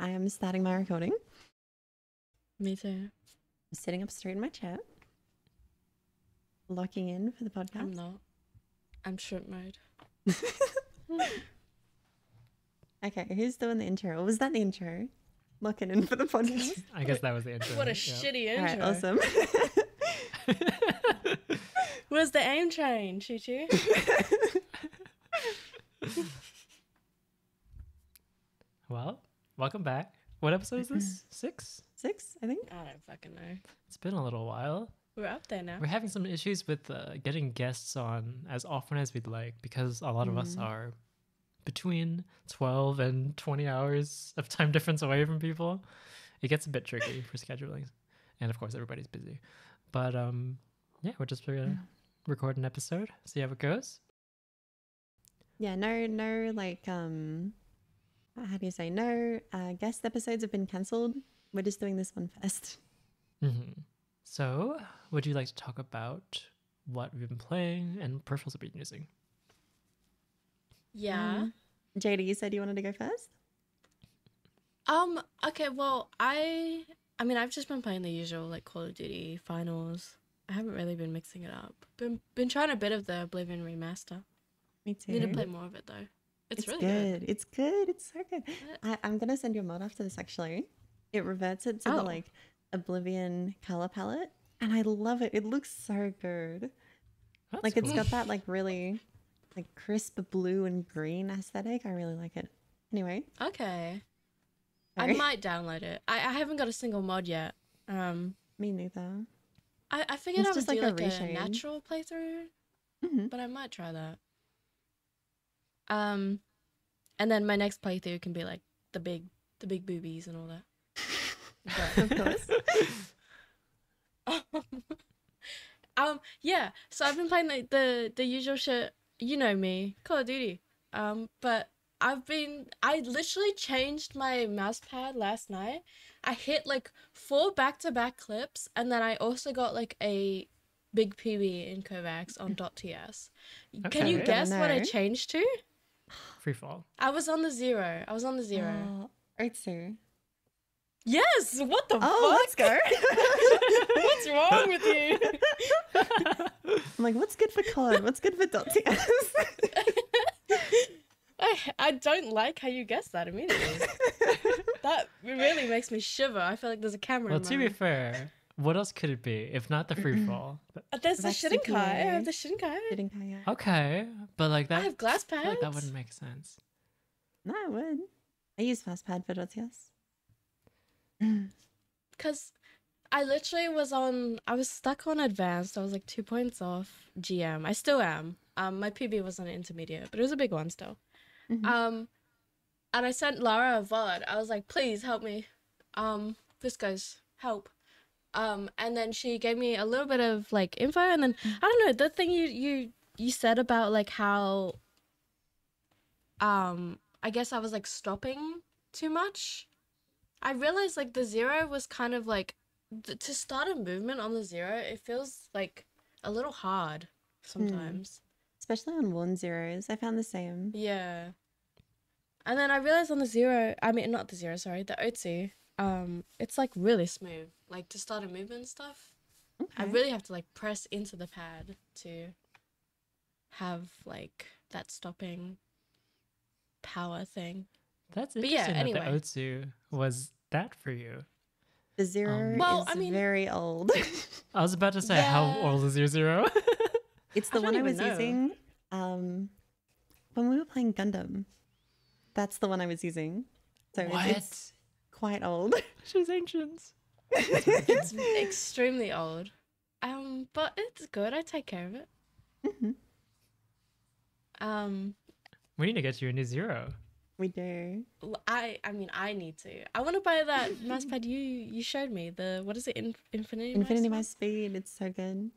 I am starting my recording. Me too. I'm sitting up straight in my chair. Locking in for the podcast. I'm not. I'm shrimp mode. Okay, who's doing the intro? Or was that the intro? Locking in for the podcast. I guess that was the intro. What a yeah. shitty intro. Alright, awesome. Where's the aim train, Choo Choo? Well, welcome back. What episode is this? 6? 6, I think. I don't fucking know. It's been a little while. We're up there now. We're having some issues with getting guests on as often as we'd like because a lot of us are between 12 and 20 hours of time difference away from people. It gets a bit tricky for scheduling. And of course, everybody's busy. But yeah, we're just going to record an episode, see how it goes. Yeah, no, like, how do you say? No guest episodes have been cancelled. We're just doing this one first. Mm-hmm. So, would you like to talk about what we've been playing and peripherals we've been using? Yeah. JD, you said you wanted to go first? Okay, well, I mean, I've just been playing the usual, like, Call of Duty Finals. I haven't really been mixing it up. Been trying a bit of the Oblivion remaster. Me too. Need to play more of it, though. It's really good. It's good. It's so good. I'm going to send you a mod after this, actually. It reverts it to the, like, Oblivion color palette. And I love it. It looks so good. That's Like, cool. it's got that, like, really, like, crisp blue and green aesthetic. I really like it. Anyway. Okay. Sorry. I might download it. I haven't got a single mod yet. Me neither. I figured It's I would just do like a like a reshade. natural playthrough, but I might try that. And then my next playthrough can be like the big boobies and all that. Of course. Yeah. So I've been playing like the usual shit. You know me, Call of Duty. But I literally changed my mouse pad last night. I hit like 4 back-to-back clips, and then I also got like a big PB in Kovacs on .ts. Can you Okay. guess what I know. changed to? Free fall. I was on the 0. Oh, Otsu. Yes! What the Oh, let's go. What's wrong with you? I'm like, what's good for COD? What's good for .ts? I don't like how you guessed that immediately. That really makes me shiver. I feel like there's a camera Well, in my to be room. fair, what else could it be if not the free fall? There's the That's Shiddinkai. I CPU. have the Shiddinkai. Didn't I yet? Okay, but like that, I have glass I pads. feel like that wouldn't make sense. No, I would. I use FastPad for .ts. Because I literally I was stuck on advanced. I was like 2 points off GM. I still am. My PB was on intermediate, but it was a big one still. And I sent Lara a VOD. I was like, please help me. This goes, help. And then she gave me a little bit of like info, and then I don't know, the thing you said about like how I guess I was like stopping too much. I realized like the 0 was kind of like to start a movement on the 0, it feels like a little hard sometimes. Especially on 1-0s. I found the same. Yeah. And then I realized on the 0, I mean not the 0, sorry, the Otsu, it's like really smooth. Like to start a movement and stuff. I Okay. really have to like press into the pad to have like that stopping power thing. That's But yeah, interesting that anyway. the Otsu was that for you. The 0 Well, is I mean- very old. I was about to say, how Yeah. old is your 0? It's the I one don't I was even know. using when we were playing Gundam. That's the one I was using. So it's quite old. She's ancient. It's extremely old. But it's good. I take care of it. We need to get you a new 0. We do. I mean, I need to. I want to buy that mouse pad you showed me. The what is it? Infinity. Infinity mouse Mouse Speed. It's so good.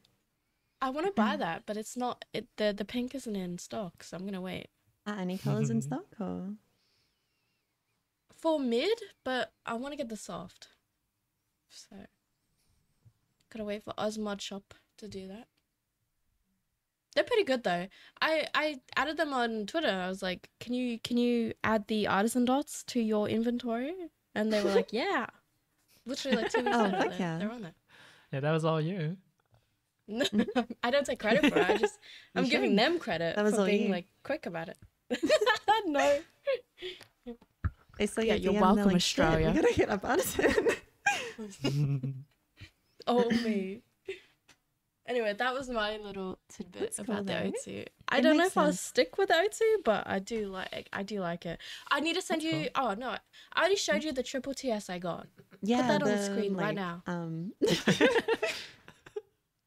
I want to buy that, but it's not. The pink isn't in stock, so I'm gonna wait Are any colors in stock or? for mid. But I want to get the soft, so gotta wait for Osmod Shop to do that. They're pretty good though. I added them on Twitter. I was like, can you add the artisan dots to your inventory? And they were like, yeah. Literally like 2 weeks Oh, later, fuck yeah. they're on it. Yeah, that was all you. No, I don't take credit for it. I'm giving should. them credit That was for all being you. like quick about it. No. They saw Yeah, your you're DM and they're welcome, like, "Shit, Australia." we gotta hit up Addison. Oh me. Anyway, that was my little tidbit That's cool, about the though. O2. I It don't know makes if I'll sense. stick with O2, but I do like it. I need to send That's you. Oh no, I already showed you the triple TS I got. Yeah, that on the screen right now.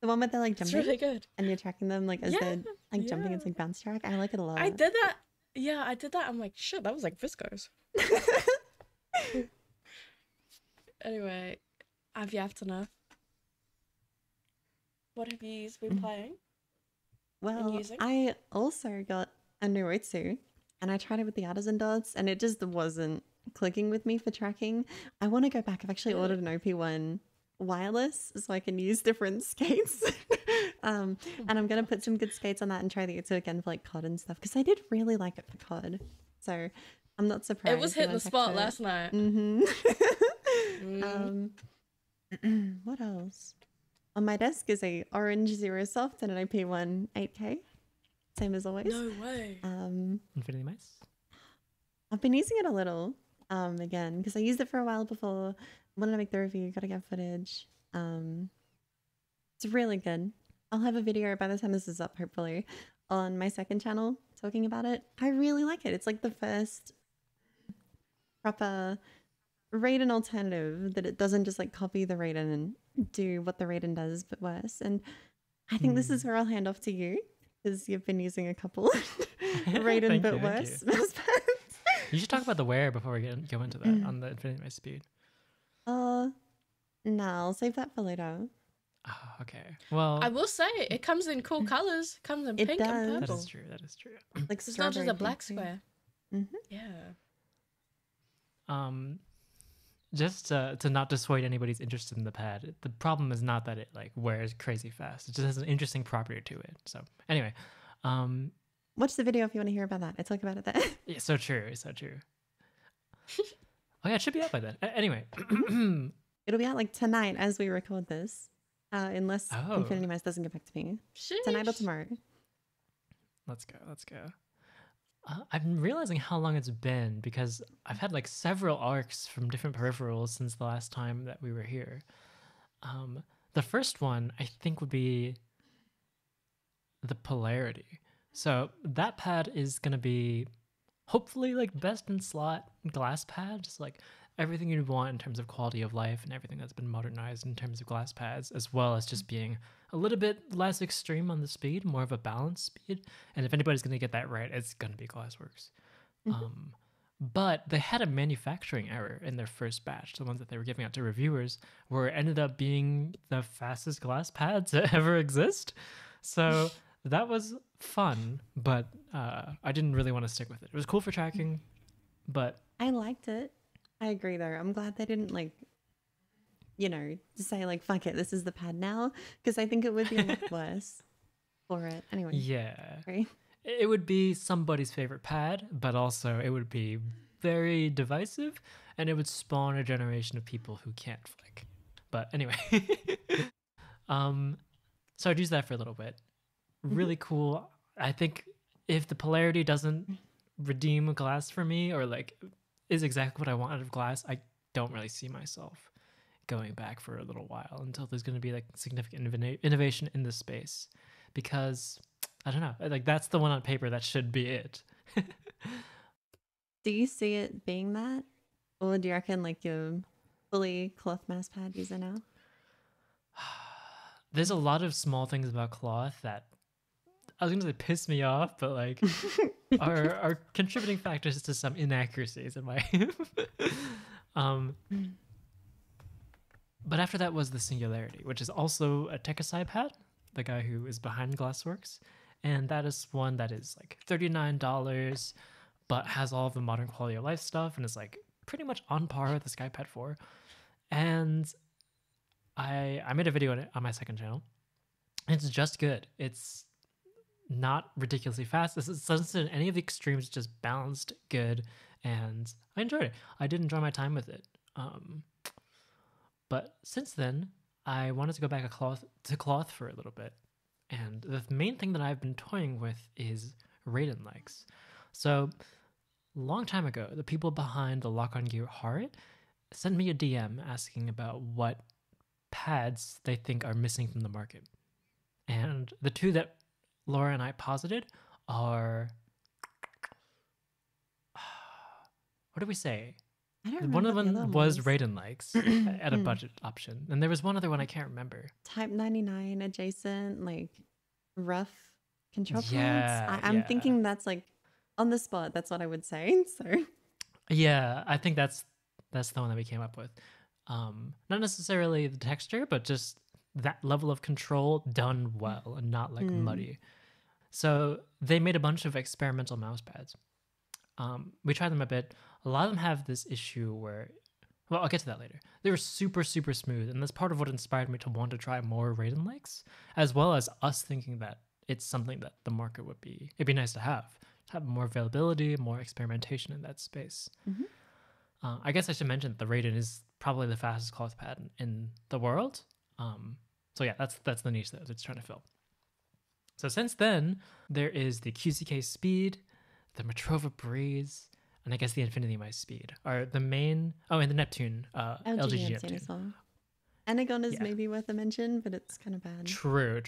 The one where they're like It's jumping really good. and you're tracking them like as Yeah, they're like jumping. yeah. It's like bounce track. I like it a lot. I did that. Yeah, I did that. I'm like, shit, that was like Viscos. Anyway, have you yapped enough? What have you been playing? Well, using? I also got a new Otsu and I tried it with the Artisan dots and it just wasn't clicking with me for tracking. I want to go back. I've actually ordered an OP1 wireless so I can use different skates. And I'm going to put some good skates on that and try the Otsu again for like COD and stuff because I did really like it for COD. So I'm not surprised. It was when hitting I the checked spot it. last night. What else? On my desk is a orange Zero Soft and an OP1 8K. Same as always. No way. Infinity Mice. I've been using it a little again because I used it for a while before. Wanted to make the review, gotta get footage. It's really good. I'll have a video by the time this is up, hopefully, on my second channel talking about it. I really like it. It's like the first proper Raiden alternative that it doesn't just like copy the Raiden and do what the Raiden does but worse. And I think this is where I'll hand off to you because you've been using a couple Raiden Thank but you, thank worse you. mouse pads. You should talk about the wear before we go into that on the Infinity Mice speed. No, I'll save that for later. Ah, okay. Well, I will say it comes in cool colors. Comes in It pink does. and that purple. is true. That is true. Like It's not just strawberry a black pink too. square. Mhm. Yeah. Just to not dissuade anybody's interest in the pad. The problem is not that it like wears crazy fast. It just has an interesting property to it. So anyway, Watch the video if you want to hear about that. I talk about it there. yeah, so true, so true. Oh yeah, it should be out by then. Anyway, It'll be out like tonight as we record this, unless Oh. Infinity Mice doesn't get back to me tonight or Sheesh. tomorrow. let's go. I'm realizing how long it's been because I've had like several arcs from different peripherals since the last time that we were here. The first one I think would be the polarity. So that pad is gonna be hopefully like best in slot glass pad, just like everything you'd want in terms of quality of life and everything that's been modernized in terms of glass pads, as well as just being a little bit less extreme on the speed, more of a balanced speed. And if anybody's gonna get that right, it's gonna be Glassworks. But they had a manufacturing error in their first batch, the ones that they were giving out to reviewers, where it ended up being the fastest glass pad to ever exist. So that was fun, but I didn't really want to stick with it. It was cool for tracking, but I liked it. I agree though. I'm glad they didn't like, say like, fuck it, this is the pad now. Because I think it would be a lot worse for it. Anyway. yeah, Right? it would be somebody's favorite pad, but also it would be very divisive, and it would spawn a generation of people who can't flick. But anyway, so I'd use that for a little bit. Really cool. I think if the polarity doesn't redeem glass for me, or like is exactly what I want out of glass, I don't really see myself going back for a little while until there's going to be like significant innovation in this space, because I don't know, like that's the one on paper that should be it. Do you see it being that? Or do you reckon like you're fully cloth mouse pad user now? There's a lot of small things about cloth that I was gonna say piss me off, but like are contributing factors to some inaccuracies in my but after that was the Singularity, which is also a Tekasai pad, the guy who is behind Glassworks, and that is one that is like $39, but has all of the modern quality of life stuff and is like pretty much on par with the SkyPad 4. And I made a video on it on my second channel. It's just good. It's not ridiculously fast. This isn't in any of the extremes, just balanced, good, and I enjoyed it. I did enjoy my time with it. Um, but since then, I wanted to go back to cloth for a little bit. And the main thing that I've been toying with is Raiden likes. So, long time ago, the people behind the Lock on Gear Heart sent me a DM asking about what pads they think are missing from the market. And the two that Laura and I posited are what did we say? I don't One remember of what the them other was was. Raiden likes at a budget option, and there was one other one I can't remember. Type 99 adjacent, like rough control pads. Yeah, I'm yeah. thinking that's like on the spot. That's what I would say. So Yeah, I think that's the one that we came up with. Not necessarily the texture, but just that level of control done well and not like muddy. So they made a bunch of experimental mouse pads. We tried them a bit. A lot of them have this issue where, well, I'll get to that later. They were super, super smooth, and that's part of what inspired me to want to try more Raiden likes, as well as us thinking that it's something that the market it'd be nice to have more availability, more experimentation in that space. I guess I should mention that the Raiden is probably the fastest cloth pad in the world. So yeah, that's the niche that it's trying to fill. So since then, there is the QCK Speed, the Metrova Breeze, and I guess the Infinity Mice Speed are the main. Oh, and the Neptune, LGG LG Neptune Neptune. as well. Anagon is Yeah. maybe worth a mention, but it's kind of bad. True.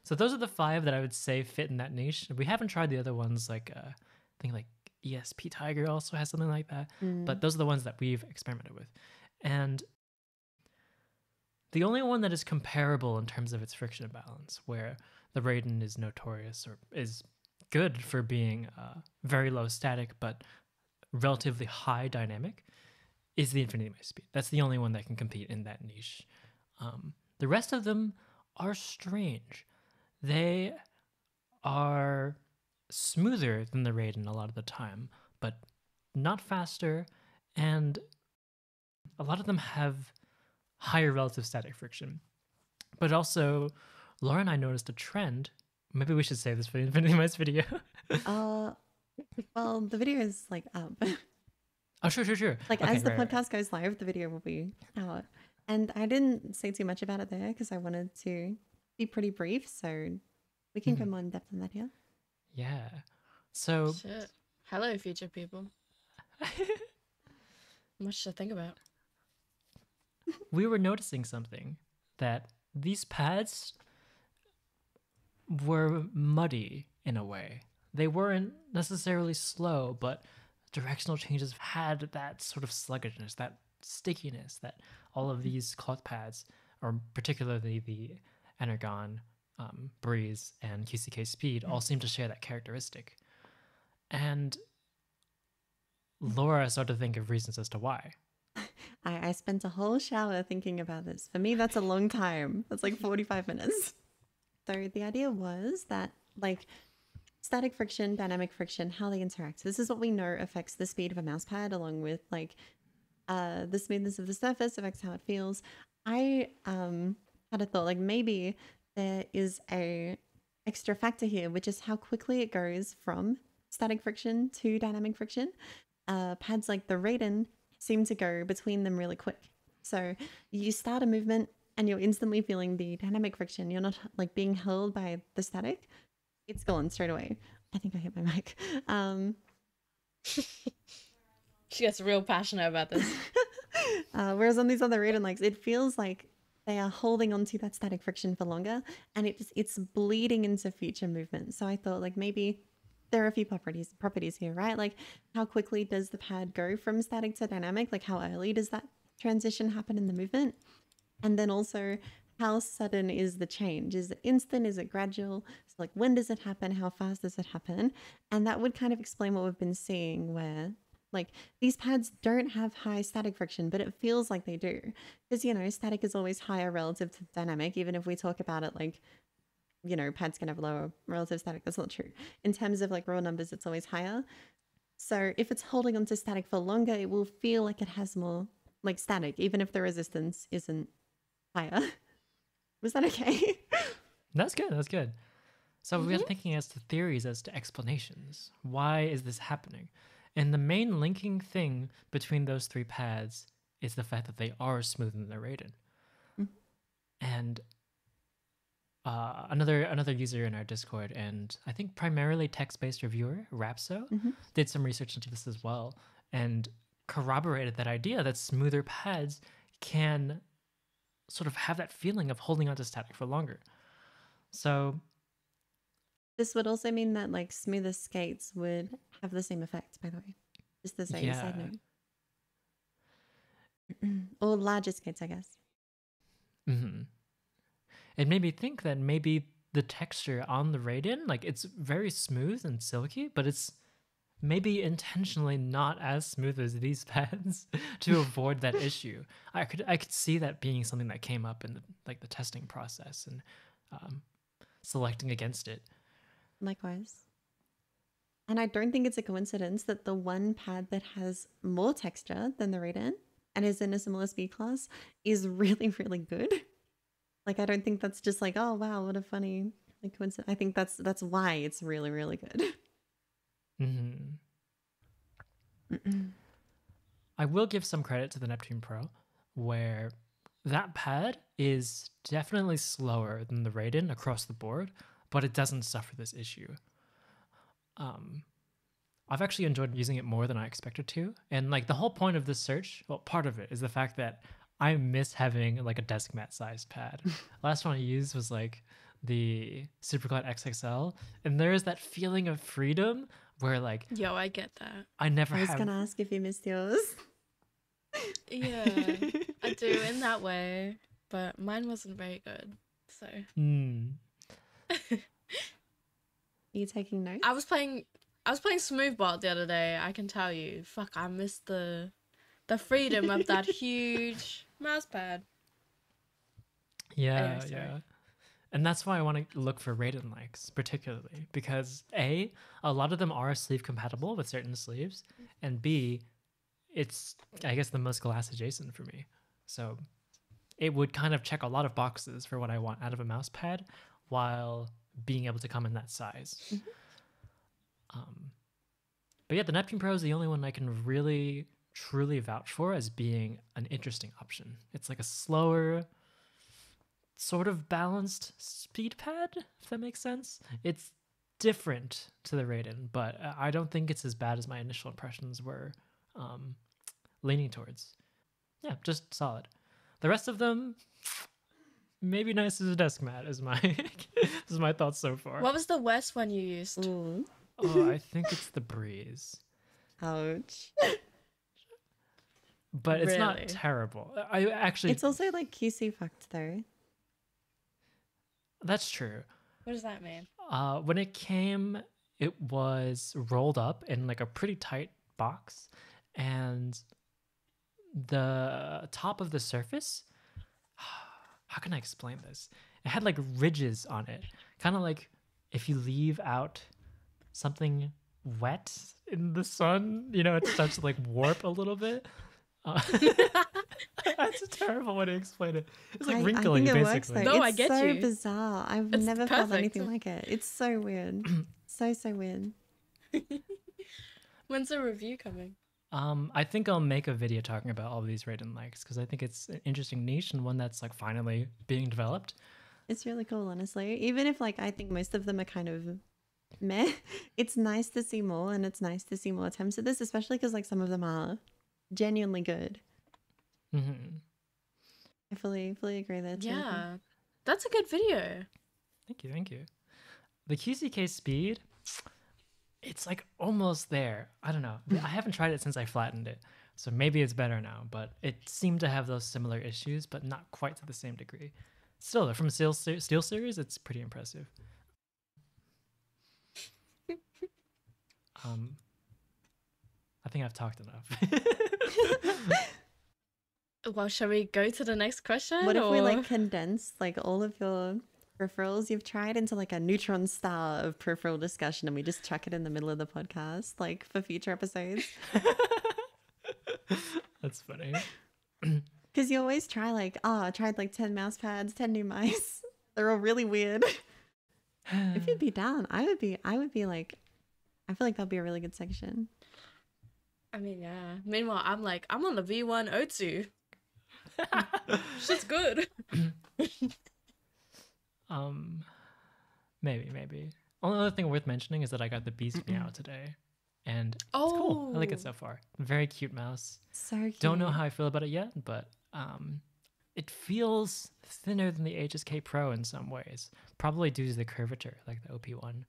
So those are the 5 that I would say fit in that niche. We haven't tried the other ones, like I think like ESP Tiger also has something like that. But those are the ones that we've experimented with. And the only one that is comparable in terms of its friction balance, where the Raiden is notorious or is good for being very low static but relatively high dynamic, is the Infinity Mice Speed. That's the only one that can compete in that niche. The rest of them are strange. They are smoother than the Raiden a lot of the time, but not faster, and a lot of them have higher relative static friction. But also, Laura and I noticed a trend. Maybe we should save this for the Infinity Mice video. Well, the video is like up. Oh, sure. Like Okay, as the right. podcast goes live, the video will be out. And I didn't say too much about it there because I wanted to be pretty brief. So we can go more in depth on that here. Yeah. So Shit. Hello, future people. Much to think about. we were noticing something, that these pads were muddy in a way. They weren't necessarily slow, but directional changes had that sort of sluggishness, that stickiness that all of these cloth pads, or particularly the Energon, Breeze, and QCK Speed, all seem to share that characteristic. And Laura started to think of reasons as to why. I spent a whole shower thinking about this. For me, that's a long time. That's like 45 minutes. So the idea was that like static friction, dynamic friction, how they interact. This is what we know affects the speed of a mouse pad, along with like the smoothness of the surface affects how it feels. I had a thought like maybe there is a extra factor here, which is how quickly it goes from static friction to dynamic friction. Pads like the Raiden seem to go between them really quick. So you start a movement and you're instantly feeling the dynamic friction. You're not like being held by the static. It's gone straight away. I think I hit my mic. She gets real passionate about this. Whereas on these other Raiden likes, it feels like they are holding onto that static friction for longer, and it's bleeding into future movement. So I thought like maybe there are a few properties here, right? Like how quickly does the pad go from static to dynamic? Like how early does that transition happen in the movement? And then also how sudden is the change? Is it instant? Is it gradual? So like when does it happen? How fast does it happen? And that would kind of explain what we've been seeing, where like these pads don't have high static friction, but it feels like they do. Because, you know, static is always higher relative to dynamic, even if we talk about it like, you know, pads can have lower relative static. That's not true. In terms of like raw numbers, it's always higher. So if it's holding onto static for longer, it will feel like it has more like static, even if the resistance isn't higher. Was that okay? That's good. So we are thinking as to theories, as to explanations. Why is this happening? And the main linking thing between those three pads is the fact that they are smoother than the Raiden. Mhm. And another user in our Discord, and I think primarily text-based reviewer, Rapso, Mhm. did some research into this as well and corroborated that idea that smoother pads can sort of have that feeling of holding onto static for longer. So This would also mean that like smoother skates would have the same effect, by the way. Just as a side yeah. note. Or larger skates, I guess. Mhm. It made me think that maybe the texture on the Raiden, like it's very smooth and silky, but it's maybe intentionally not as smooth as these pads to avoid that issue. I could see that being something that came up in the testing process and selecting against it. Likewise. And I don't think it's a coincidence that the one pad that has more texture than the Raiden and is in a similar speed class is really, really good. Like, I don't think that's just like, oh wow, what a funny like coincidence. I think that's why it's really, really good. Mm-hmm. I will give some credit to the Neptune Pro, where that pad is definitely slower than the Raiden across the board, but it doesn't suffer this issue. I've actually enjoyed using it more than I expected to. And like the whole point of this search, well, part of it is the fact that I miss having like a desk mat sized pad. Last one I used was like the Superglide XXL, and there is that feeling of freedom where like Yo, I get that. I never I was have. gonna ask if you missed yours. Yeah, I do in that way, but mine wasn't very good. So Are you taking notes? I was playing Smoothbot the other day. I can tell you, fuck, I missed the freedom of that huge mouse pad. Yeah, Anyway, sorry. yeah. And that's why I want to look for Raiden likes, particularly because A, a lot of them are sleeve compatible with certain sleeves, and B, it's, I guess, the most glass adjacent for me. So it would kind of check a lot of boxes for what I want out of a mouse pad while being able to come in that size. But yeah, the Neptune Pro is the only one I can really, truly vouch for as being an interesting option. It's like a slower, sort of balanced speed pad, if that makes sense. It's different to the Raiden, but I don't think it's as bad as my initial impressions were leaning towards. Yeah, just solid. The rest of them, maybe nice as a desk mat is my is my thoughts so far. What was the worst one you used? Ooh. Oh, I think it's the Breeze, Ouch. but it's not Really? terrible. I actually, It's also like QC fucked though. that's true. What does that mean? When it came, it was rolled up in like a pretty tight box, and the top of the surface, how can I explain this? It had like ridges on it, kind of like if you leave out something wet in the sun, you know, it starts to like warp a little bit. That's a terrible way to explain it. It's like wrinkly, I think it basically. works though. No, it's I get so you. bizarre. I've It's never felt perfect. anything like it. It's so weird. so weird. When's the review coming? I think I'll make a video talking about all these Raiden likes because I think it's an interesting niche and one that's like finally being developed. It's really cool, honestly. Even if like I think most of them are kind of meh, it's nice to see more, and it's nice to see more attempts at this, especially because like some of them are genuinely good. Mm-hmm. I fully agree there too. Yeah, that's a good video. Thank you. The QCK speed, it's like almost there. I don't know. I haven't tried it since I flattened it, so maybe it's better now. But it seemed to have those similar issues, but not quite to the same degree. Still, though, from Steel Series, it's pretty impressive. I think I've talked enough. Well, shall we go to the next question? What if we or- like condense like all of your peripherals you've tried into like a neutron star of peripheral discussion, and we just chuck it in the middle of the podcast, like for future episodes? That's funny. Because you always try like, oh, I tried like 10 mouse pads, 10 new mice. They're all really weird. If you'd be down, I would be like, I feel like that'd be a really good section. I mean, yeah. Meanwhile, I'm like, I'm on the V1 Otsu. Shit's good. um, maybe. Only other thing worth mentioning is that I got the Beast Meow today, and it's cool. I like it Oh. so far. Very cute mouse. So cute. Don't know how I feel about it yet, but it feels thinner than the HSK Pro in some ways, probably due to the curvature, like the OP one.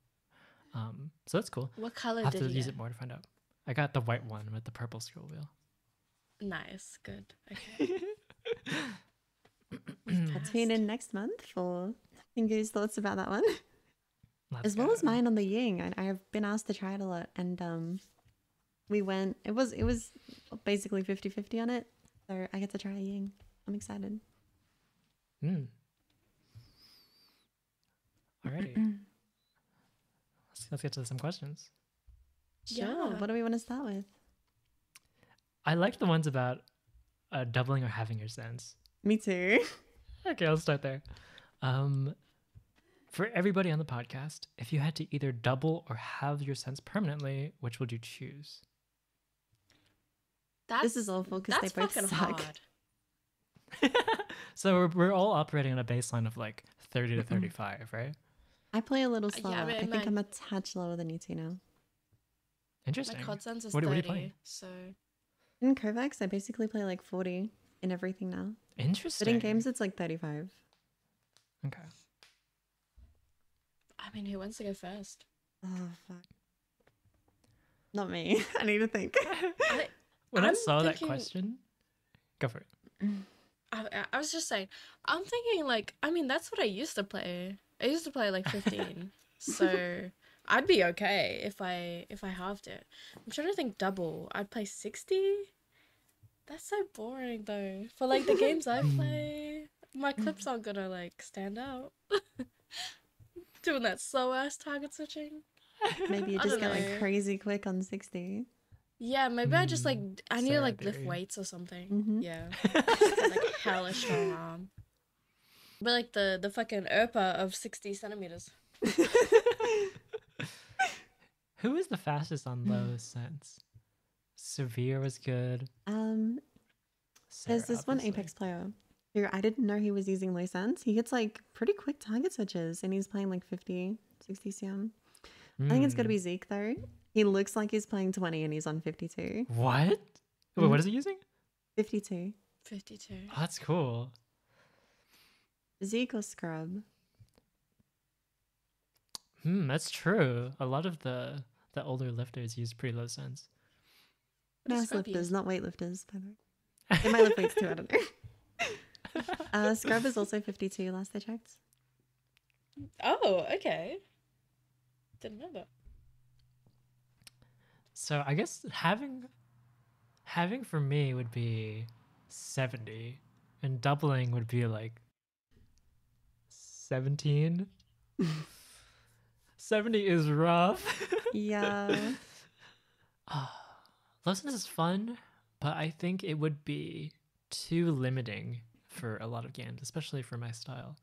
So that's cool. What color I'll have did to you use get? it more to find out. I got the white one with the purple scroll wheel. Nice. Good. Okay. Tune in next month for Finger's thoughts about that one. Let's As well as go. mine on the Ying. I have been asked to try it a lot, and we went. It was basically 50-50 on it, so I get to try a Ying. I'm excited. Mm. Alrighty. Let's get to some questions. Sure. Yeah. What do we want to start with? I like the ones about doubling or having your sense. Me too. Okay, I'll start there. For everybody on the podcast, if you had to either double or have your sense permanently, which would you choose? That's, is awful 'cause they that's both fucking suck. hard. So we're all operating on a baseline of like 30 to 35, right? I play a little Yeah, slower. I mean, I think mine- I'm a touch lower than you two now. Interesting. My COD sense is What are 30. you playing? So In Kovacs, I basically play like 40 in everything now. Interesting. But in games, it's like 35. Okay. I mean, who wants to go first? Oh, fuck. Not me. I need to think. When I I'm saw that thinking- question, go for it. I was just saying, I'm thinking like, I mean, that's what I used to play. I used to play like 15, so I'd be okay if I halved it. I'm trying to think double. I'd play 60. That's so boring though. For like the games I play, my clips aren't gonna like stand out. Doing that slow ass target switching. Maybe you I just don't get know. like crazy quick on 60. Yeah, maybe I just like I need to Sarah like lift theory. weights or something. Mhm. Yeah, get, like hella strong arm. But like the fucking Urpa of 60 centimeters. Who is the fastest on low sense? Severe was good. There's Sarah, this one obviously. Apex player who I didn't know he was using low sense. He gets like pretty quick target switches and he's playing like 50, 60 CM. I think it's got to be Zeke though. He looks like he's playing 20 and he's on 52. What? Wait, what is he using? 52. 52. Oh, that's cool. Zeke or Scrub? That's true. A lot of the older lifters use pretty low sense. What does Mass Scrub lifters, use? not weightlifters, by the way. They might lift weights too, I don't know. Scrub is also 52 last I checked. Oh, okay. Didn't know that. So I guess having for me would be 70, and doubling would be like 17. 70 is rough. Yeah. Low sense is fun, but I think it would be too limiting for a lot of games, especially for my style.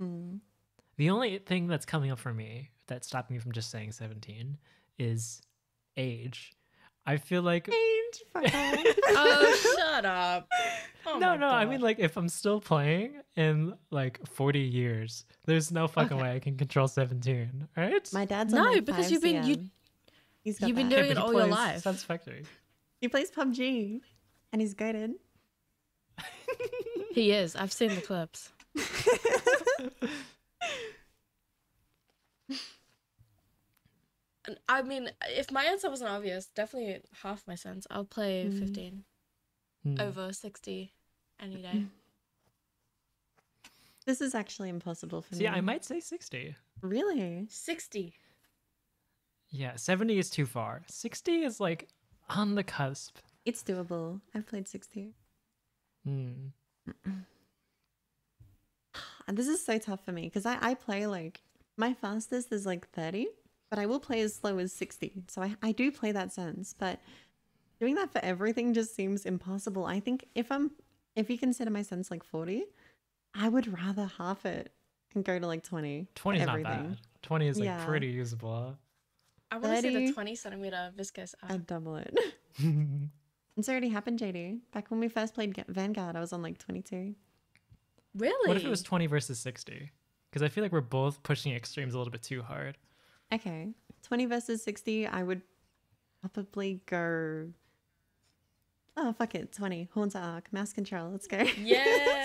Mm. The only thing that's coming up for me that's stopping me from just saying 17 is age. I feel like Age, fuck off. Oh, shut up. Oh no, my I God. mean like if I'm still playing in like 40 years, there's no fucking Okay. way I can control 17, right? My dad's No, on like because 5 you've been- you- CM. He's got you've been that. doing but it he all your plays life. Satisfactory. He plays PUBG and he's goated. He is. I've seen the clips. And I mean, if my answer wasn't obvious, definitely half my sense. I'll play 15 Hmm. over 60 any day. This is actually impossible for See, me. I might say 60. Really? 60. Yeah, 70 is too far. 60 is like on the cusp. It's doable. I've played 60. Hmm. And this is so tough for me because I play like my fastest is like 30, but I will play as slow as 60. So I do play that sense, but doing that for everything just seems impossible. I think if you consider my sense like 40, I would rather half it and go to like 20. for 20 is not everything. bad. 20 is like Yeah. pretty usable. I want to see 30. the 20 centimeter viscose art. I'd double it. It's already happened, JD. Back when we first played Vanguard, I was on like 22. Really? What if it was 20 versus 60? Because I feel like we're both pushing extremes a little bit too hard. Okay. 20 versus 60, I would probably go. Oh, fuck it. 20. Haunter Arc. Mass Control. Let's go. Yeah.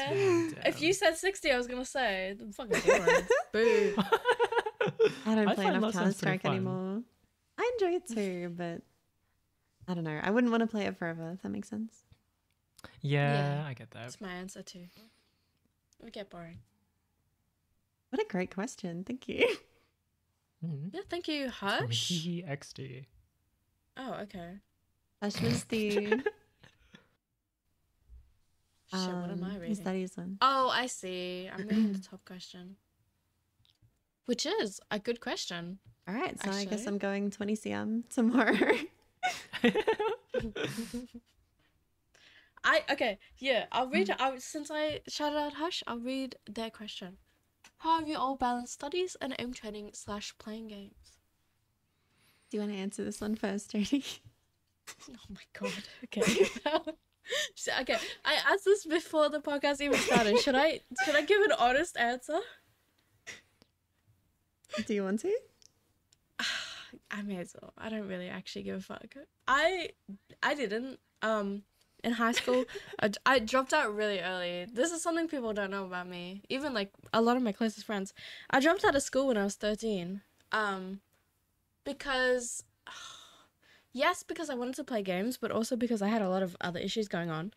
Damn. If you said 60, I was gonna say I'm fucking boring. Boo. I don't I play find enough Lost Arms pretty Counter-Strike fun. anymore. I enjoy it too, but I don't know. I wouldn't want to play it forever, if that makes sense. Yeah, Yeah. I get that. That's my answer too. It would get boring. What a great question. Thank you. Mhm. Yeah, thank you, From Hush. XD. Oh, okay. That was the Shit, what am I the reading? studies one. Oh, I see. I'm reading the top question. Which is a good question. All right, so I guess Actually- I'm going 20 cm tomorrow. I'll read since I shouted out Hush, I'll read their question. How have you all balanced studies and aim training / playing games? Do you want to answer this one first, Jodie? Oh my god. Okay. Okay. I asked this before the podcast even started. Should I give an honest answer? Do you want to? I may as well. I don't really actually give a fuck. I didn't. In high school, I dropped out really early. This is something people don't know about me. Even like a lot of my closest friends. I dropped out of school when I was 13. Because yes, because I wanted to play games, but also because I had a lot of other issues going on.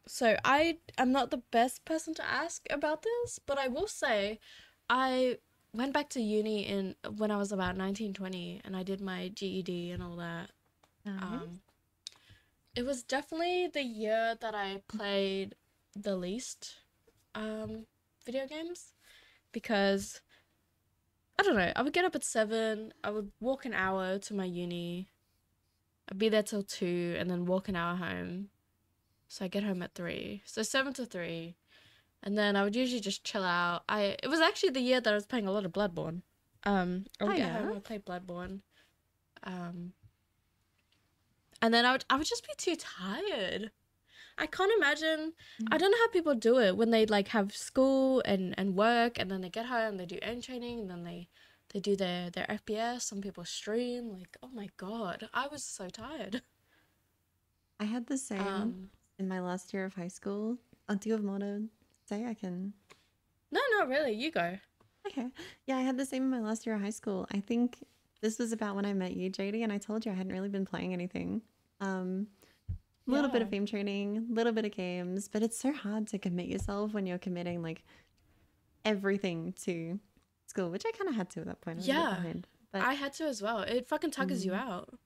So I am not the best person to ask about this, but I will say I went back to uni when I was about 19, 20, and I did my GED and all that. It was definitely the year that I played the least video games, because I don't know, I would get up at 7, I would walk an hour to my uni, I'd be there till 2, and then walk an hour home. So I get home at 3. So 7 to 3. And then I would usually just chill out. It was actually the year that I was playing a lot of Bloodborne. I would get home, I'd play Bloodborne. And then I would just be too tired. I can't imagine. I don't know how people do it when they like have school and work, and then they get home, they do aim training, and then they do their FPS. Some people stream. Like, oh my god, I was so tired. I had the same in my last year of high school. Do you have more to say? I can. No, not really. You go. Okay. Yeah, I had the same in my last year of high school. I think this was about when I met you, JD, and I told you I hadn't really been playing anything. A little bit of aim training, a little bit of games, but it's so hard to commit yourself when you're committing like everything to school, which I kind of had to at that point. I was a bit Yeah. behind, but I had to as well. It fucking tuggers you out.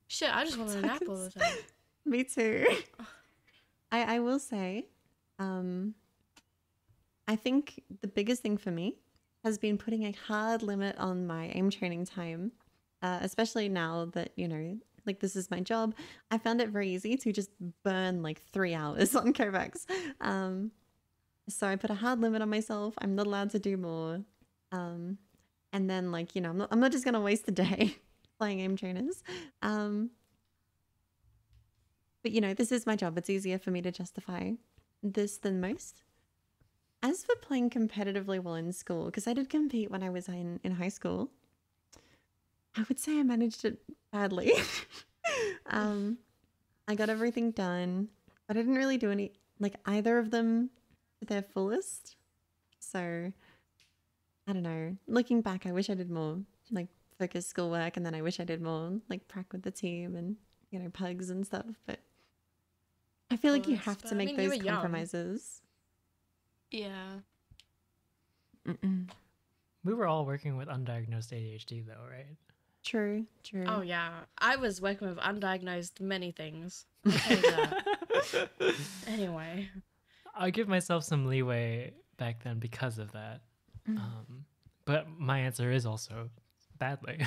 Shit, I just want a nap all the time. me too. I will say, I think the biggest thing for me has been putting a hard limit on my aim training time, especially now that, you know, like this is my job. I found it very easy to just burn like 3 hours on Kovacs. So I put a hard limit on myself. I'm not allowed to do more. And then like, you know, I'm not just going to waste a day playing aim trainers. But you know, this is my job. It's easier for me to justify this than most. As for playing competitively while in school, because I did compete when I was in high school, I would say I managed it badly. I got everything done, but I didn't really do any, like either of them to their fullest. So I don't know. Looking back, I wish I did more like focused schoolwork, and then I wish I did more like prac with the team and, you know, pugs and stuff. But I feel like you course, have but to I make mean, you those were young. compromises. Yeah. We were all working with undiagnosed ADHD though, right? True. Oh yeah. I was working with undiagnosed many things. I'll tell you that. Anyway. I give myself some leeway back then because of that. But my answer is also badly.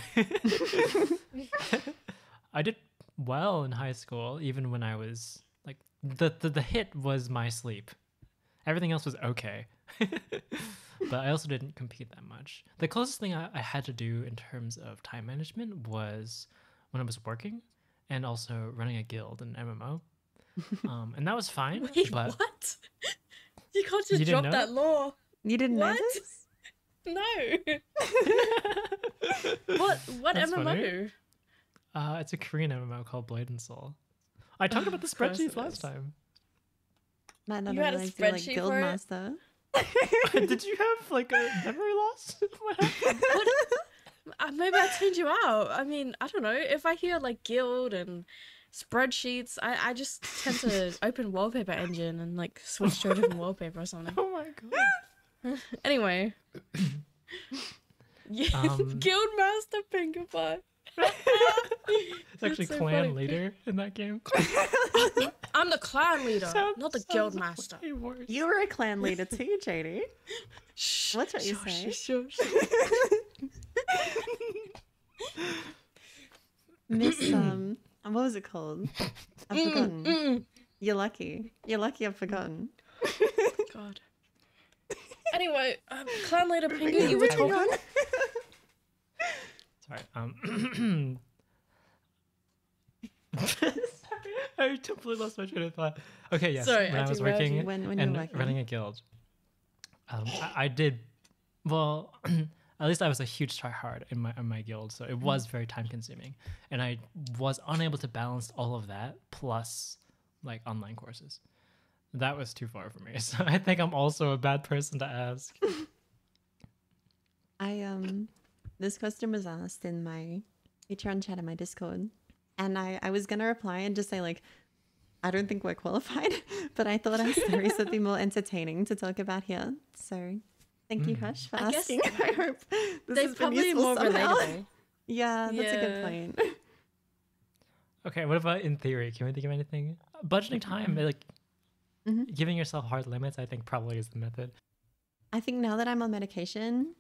I did well in high school, even when I was like the hit was my sleep. Everything else was okay. But I also didn't compete that much. The closest thing I had to do in terms of time management was when I was working and also running a guild in MMO. And that was fine. Wait, but what? You can't You just didn't drop know that law. You didn't know What? this? No. What That's MMO? funny. It's a Korean MMO called Blade and Soul. I talked about the Of course spreadsheets it last is. time. Might not You had a realize you're like spreadsheet guild for it? master. Did you have like a memory loss? What happened? Maybe I tuned you out. I mean, I don't know. If I hear like guild and spreadsheets, I just tend to open wallpaper engine and like switch to a different wallpaper or something. Oh my god. Anyway. Yeah, Um, Guildmaster Pinkerpie. It's actually so clan funny. leader in that game. I'm the clan leader, Sounds- not the sounds Guildmaster. way worse. You were a clan leader too, JD. Shh, Watch what you shush, say. shush. Miss what was it called? I've forgotten. You're lucky. You're lucky I've forgotten. God. Anyway, clan leader Pinker, you were Hang talking. on. Sorry. Sorry, I completely lost my train of thought. Okay, yes. Sorry, when I I was derailed working you. When and you're working. running a guild, I did well. At least I was a huge tryhard in my guild, so it was very time consuming, and I was unable to balance all of that plus like online courses. That was too far for me. So I think I'm also a bad person to ask. This question was asked in my Patreon chat in my Discord, and I was gonna reply and just say like, I don't think we're qualified, but I thought our stories would be more entertaining to talk about here. So thank you, Hush, for I guess asking. I hope this They're has been probably useful more somehow. relatable. Yeah, that's a good Yeah. point. Okay, what about in theory? Can we think of anything? Budgeting time, like Mhm. giving yourself hard limits, I think probably is the method. I think now that I'm on medication,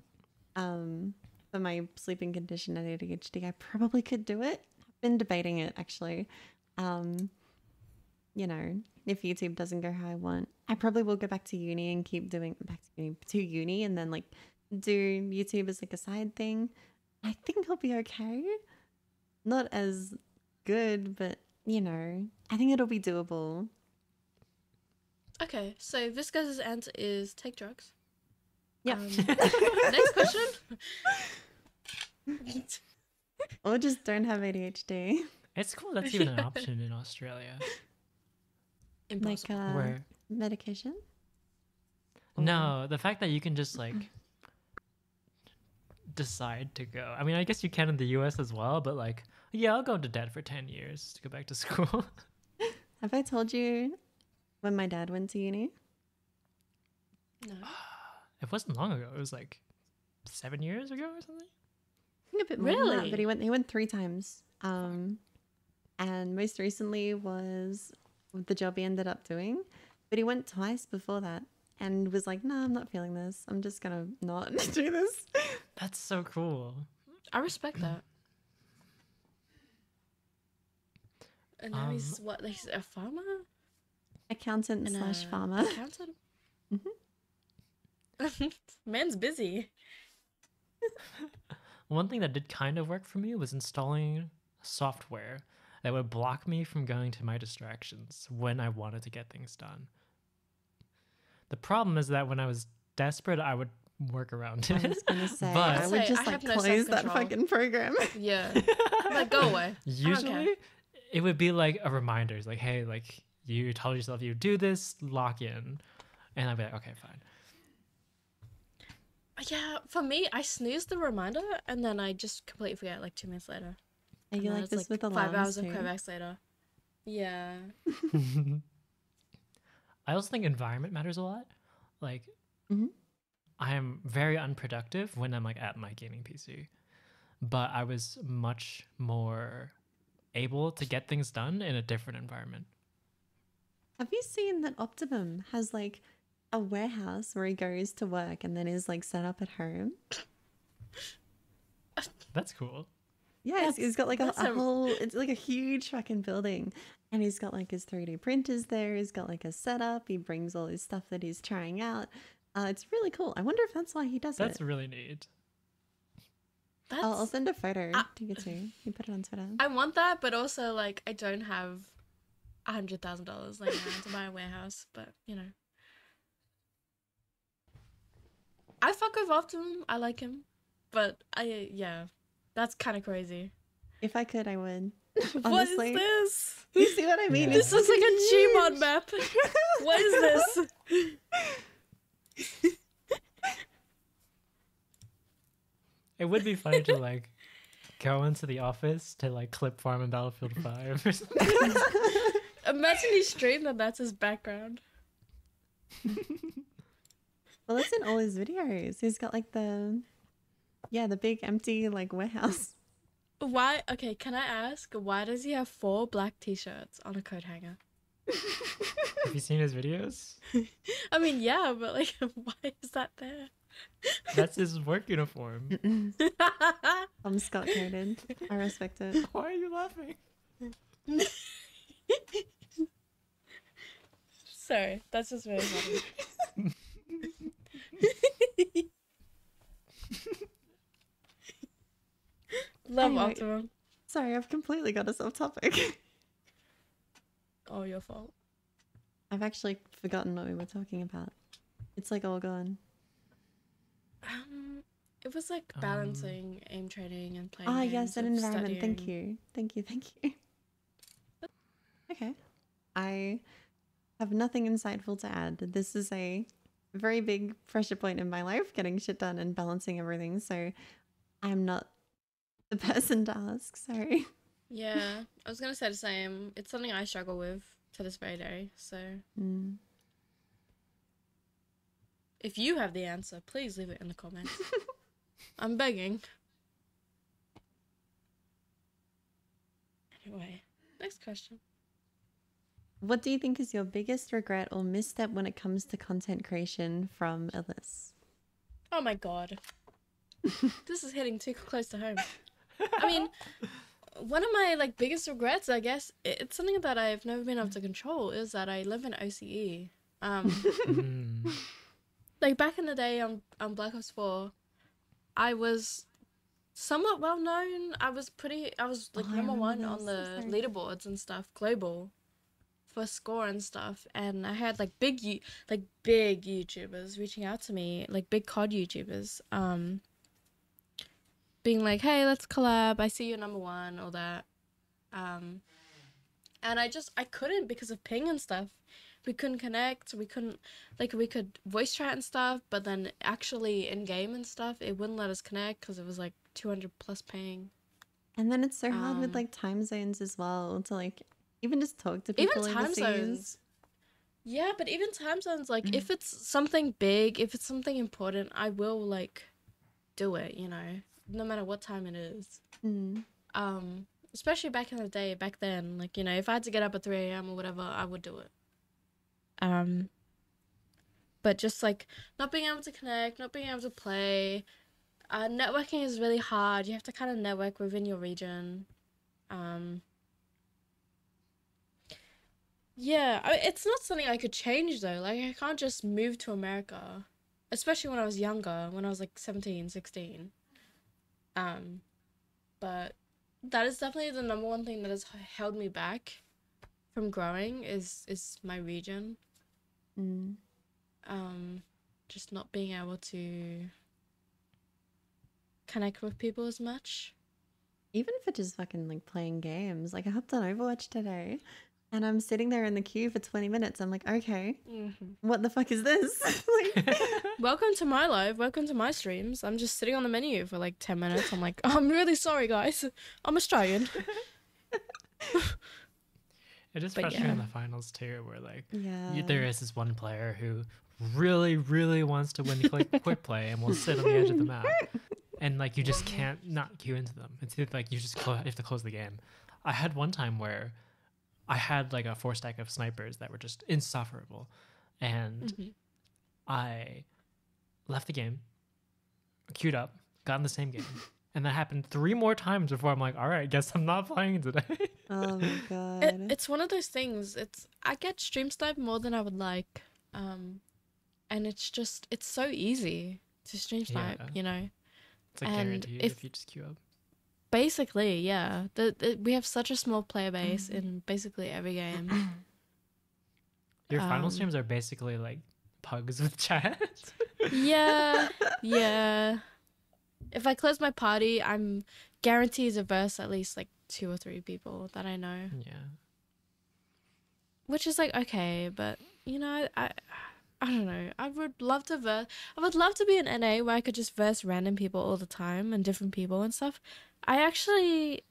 for my sleeping condition and ADHD, I probably could do it. I've been debating it actually. You know, if YouTube doesn't go how I want, I probably will go back to uni and keep doing to uni and then like do YouTube as like a side thing. I think I'll be okay. Not as good, but you know, I think it'll be doable. Okay, so Visca's answer is take drugs. Yeah. Next question. Or just don't have ADHD. It's cool that's even an option in Australia. Like Impossible. Where medication. no, the fact that you can just like decide to go. I mean, I guess you can in the US as well, but like, yeah, I'll go into debt for 10 years to go back to school. Have I told you when my dad went to uni? No. It wasn't long ago. It was like 7 years ago or something. I think a bit more than that, Really? but he went 3 times. And most recently was the job he ended up doing, but he went twice before that and was like, "No, I'm not feeling this. I'm just gonna not do this." That's so cool. I respect that. And now he's what? He's a farmer Accountant and slash a farmer. accountant. Man's busy. One thing that did kind of work for me was installing software that would block me from going to my distractions when I wanted to get things done. The problem is that when I was desperate, I would work around I it. was gonna say But- I would Say, just I like have no close that self-control. fucking program. Yeah. Like go away. Usually, it would be like a reminder. It's like, hey, like you told yourself you do this, lock in. And I'd be like, okay, fine. Yeah, for me, I snooze the reminder and then I just completely forget like 2 minutes later. Are And you then like it's, this with 5 alarms hours of too? Kovacs later. Yeah. I also think environment matters a lot. Like, Mhm. I am very unproductive when I'm like at my gaming PC, but I was much more able to get things done in a different environment. Have you seen that Optimum has like a warehouse where he goes to work and then is like set up at home? That's cool. Yeah, he's got like a that's a- whole, it's like a huge fucking building. And he's got like his 3D printers there. He's got like a setup. He brings all his stuff that he's trying out. It's really cool. I wonder if that's why he does That's it. really neat. I'll send a photo I- to you too. You put it on Twitter. I want that, but also like I don't have $100,000 laying around to buy a warehouse. But you know, I fuck with Optimum. I like him, but that's kind of crazy. If I could, I would. What Honestly. is this? You see what I mean? Yeah. It's This looks like a huge. Gmod map. What is this? It would be funny to like go into the office to like clip farm in Battlefield 5 or something. Imagine he streamed and that's his background. Well, that's in all his videos. He's got like the big empty like warehouse. Why? Okay, can I ask why does he have 4 black t-shirts on a coat hanger? Have you seen his videos? I mean, yeah, but like, why is that there? That's his work uniform. I'm Scott coded. I respect it. Why are you laughing? Sorry, that's just very funny. Love Anyway. Optimum. Sorry, I've completely got us off topic. Oh, your fault. I've actually forgotten what we were talking about. It's like all gone. It was like balancing aim training and playing. Ah, games yes, an with environment. Thank studying. you. Thank you. Thank you. Okay. I have nothing insightful to add. This is a very big pressure point in my life, getting shit done and balancing everything. So I'm not the person to ask. Sorry. Yeah, I was gonna say the same. It's something I struggle with to this very day. So Mm. if you have the answer, please leave it in the comments. I'm begging. Anyway, next question. What do you think is your biggest regret or misstep when it comes to content creation from Ellis? Oh my god. This is hitting too close to home. I mean, one of my like biggest regrets, I guess, it's something that I've never been able to control, is that I live in OCE. Mm. Like back in the day on Black Ops 4, I was somewhat well known. I was like Oh, I number remember one on this. the I'm sorry. leaderboards and stuff, global, for score and stuff. And I had like big YouTubers reaching out to me, like big COD YouTubers, being like, "Hey, let's collab. I see you're number one," all that. And I couldn't because of ping and stuff. We couldn't connect. We couldn't, like, we could voice chat and stuff, but then actually in game and stuff, it wouldn't let us connect because it was like 200 plus ping. And then it's so hard with Um, like time zones as well to like even just talk to Even people time overseas. zones. Yeah, but even time zones, like, Mm. if it's something big, if it's something important, I will, like, do it, you know, no matter what time it is. Mm. Especially back in the day, back then, like, you know, if I had to get up at 3 a.m. or whatever, I would do it. But just, like, not being able to connect, not being able to play, networking is really hard. You have to kind of network within your region. Yeah, it's not something I could change, though. Like, I can't just move to America, especially when I was younger, when I was, like, 17, 16. But that is definitely the number one thing that has held me back from growing is my region. Mm. Just not being able to connect with people as much. Even for just fucking like playing games. Like I hopped on Overwatch today and I'm sitting there in the queue for 20 minutes. I'm like, okay, what the fuck is this? Like, Welcome to my live. Welcome to my streams. I'm just sitting on the menu for like 10 minutes. I'm like, I'm really sorry, guys. I'm Australian. It is But frustrating yeah. in the finals too, where like yeah. there is this one player who really, really wants to win the quick play and will sit on the edge of the map, and like you just can't not queue into them. It's either, like you just you have to close the game. I had one time where I had like a 4 stack of snipers that were just insufferable, and I left the game, queued up, got in the same game, and that happened 3 more times before I'm like, all right, guess I'm not playing today. Oh my It, god. it's one of those things. I get stream snipe more than I would like. And it's so easy to stream snipe, Yeah. you know. It's like And guaranteed if if you just queue up. basically, yeah, we have such a small player base in basically every game. Your final Um, streams are basically like pugs with chat. Yeah, yeah. If I close my party, I'm guaranteed to verse at least like 2 or 3 people that I know, Yeah. which is like okay, but you know, I don't know. I would love to verse. I would love to be an NA where I could just verse random people all the time and different people and stuff. I actually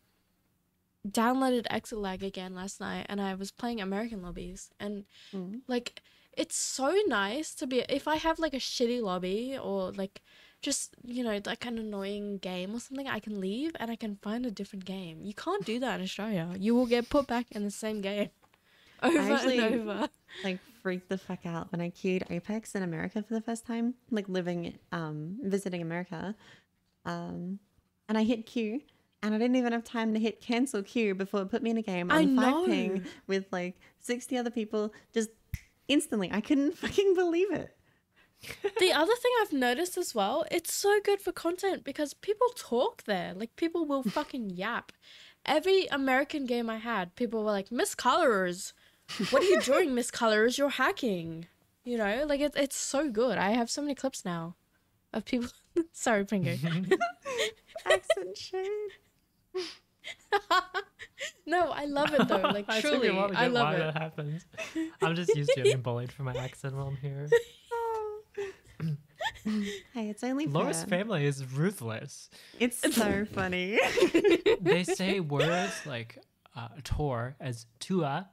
downloaded Exelag again last night, and I was playing American lobbies, and Mm. like it's so nice to be if I have like a shitty lobby or like just you know like an annoying game or something, I can leave and I can find a different game. You can't do that in Australia. You will get put back in the same game over actually- and over. Like freaked the fuck out when I queued Apex in America for the first time, like visiting America. And I hit Q and I didn't even have time to hit cancel queue before it put me in a game I on 5 know. ping with like 60 other people just instantly. I couldn't fucking believe it. The other thing I've noticed as well, it's so good for content because people talk there. Like people will fucking yap. Every American game I had, people were like, Miss Colors, what are you doing, Miss Colors? You're hacking. You know, like it's so good. I have so many clips now of people. Sorry, Pingo. Accent shade. No, I love it though. Like I took truly, a while to I get love why it. that happens. I'm just used to getting bullied for my accent while I'm here. Hey, it's only Laura's fair. family is ruthless. It's so funny. They say words like tour as tua.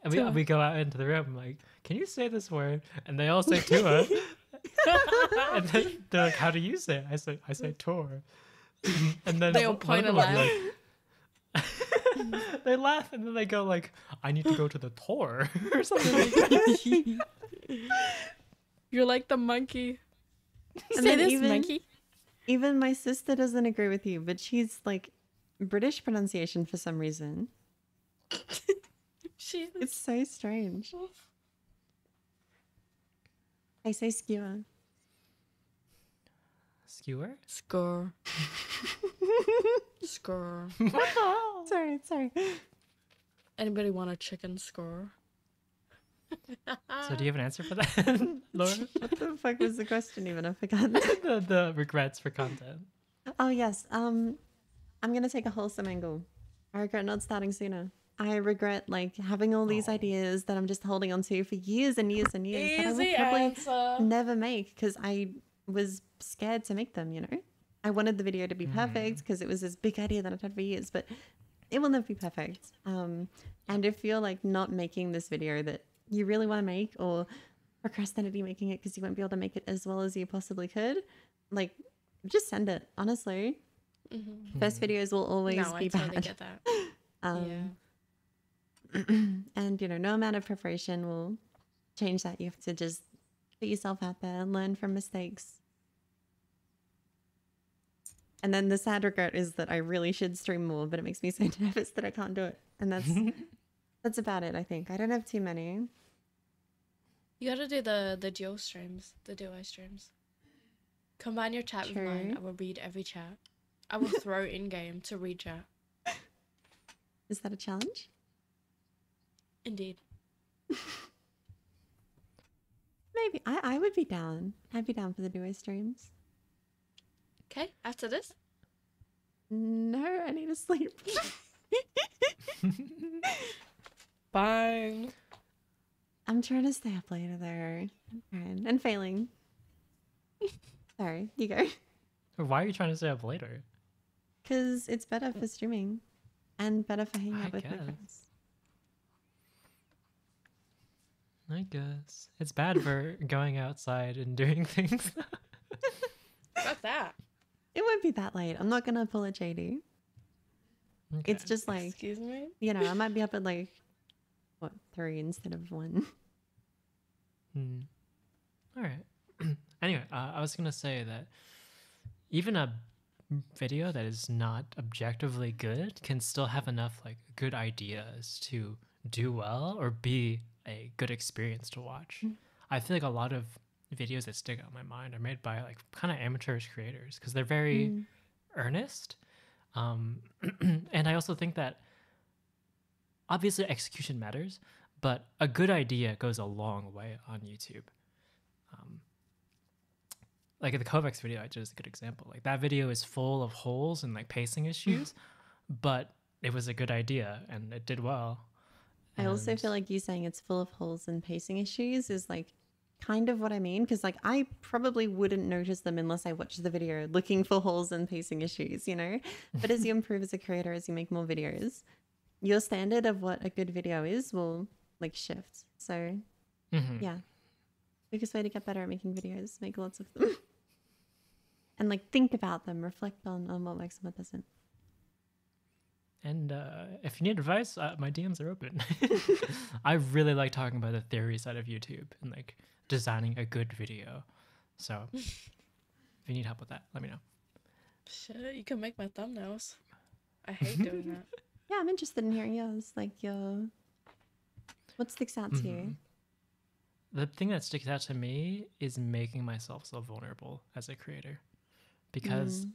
And Tua. we go out into the room I'm like, can you say this word? And they all say tua. And then they're like, how do you say it? I say tour. And then They all one of point them and will be like, they laugh and then they go like, I need to go to the tour or something like that. You're like the monkey. And Say then this, even- monkey. Even my sister doesn't agree with you, but she's like British pronunciation for some reason. She. It's so strange. I say skewer. Skewer? Score. Score. Sorry. Anybody want a chicken score? So do you have an answer for that, Laura? What the fuck was the question even? I forgot. the regrets for content. Oh yes. I'm gonna take a wholesome angle. I regret not starting sooner. I regret like having all these ideas that I'm just holding on to for years and years and years that I Easy would probably answer. never make because I was scared to make them, you know? I wanted the video to be perfect because it was this big idea that I've had for years, but it will never be perfect. And if you're like not making this video that you really want to make or procrastinating making it because you won't be able to make it as well as you possibly could, like just send it, honestly. First videos will always No, be I totally bad. get that. Yeah. And you know, no amount of preparation will change that. You have to just put yourself out there and learn from mistakes. And then the sad regret is that I really should stream more, but it makes me so nervous that I can't do it. And that's about it, I think. I don't have too many. You gotta do the duo streams, the duo streams. Combine your chat with mine. True. I will read every chat. I will throw in game to read chat. Is that a challenge? Indeed. Maybe. I would be down. I'd be down for the duo streams. Okay, after this. No, I need to sleep. Fine. I'm trying to stay up later though. And failing. Sorry, you go. Why are you trying to stay up later? Because it's better for streaming and better for hanging I out with my guess. friends. I guess. It's bad for going outside and doing things. Fuck that. It won't be that late. I'm not going to pull a JD. It's Okay. just like, Excuse me? you know, I might be up at like, what, 3 instead of 1. All right. Anyway, I was gonna say that even a video that is not objectively good can still have enough like good ideas to do well or be a good experience to watch. I feel like a lot of videos that stick out in my mind are made by like kind of amateurish creators because they're very earnest. And I also think that obviously execution matters, but a good idea goes a long way on YouTube. Like the Kovacs video, I just a good example. Like that video is full of holes and like pacing issues, but it was a good idea and it did well. I also And- feel like you saying it's full of holes and pacing issues is like kind of what I mean, because like I probably wouldn't notice them unless I watched the video looking for holes and pacing issues, you know? But as you improve as a creator, as you make more videos, your standard of what a good video is will like shift. So Mhm. yeah, biggest way to get better at making videos, make lots of them. And like think about them, reflect on what works and what doesn't. And if you need advice, my DMs are open. I really like talking about the theory side of YouTube and like designing a good video. So if you need help with that, let me know. Shit, you can make my thumbnails. I hate doing that. Yeah, I'm interested in hearing yours. Like what sticks out to you? Mhm. The thing that sticks out to me is making myself so vulnerable as a creator. Because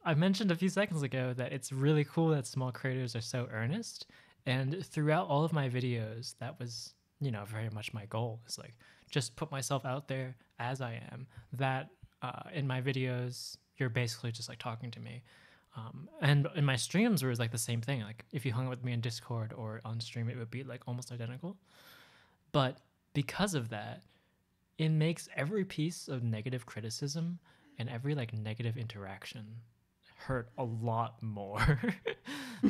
I mentioned a few seconds ago that it's really cool that small creators are so earnest. And throughout all of my videos, that was, you know, very much my goal. It's like, just put myself out there as I am. That in my videos, you're basically just like talking to me. And in my streams, it was like the same thing. Like if you hung out with me in Discord or on stream, it would be like almost identical. But because of that, it makes every piece of negative criticism and every like negative interaction hurt a lot more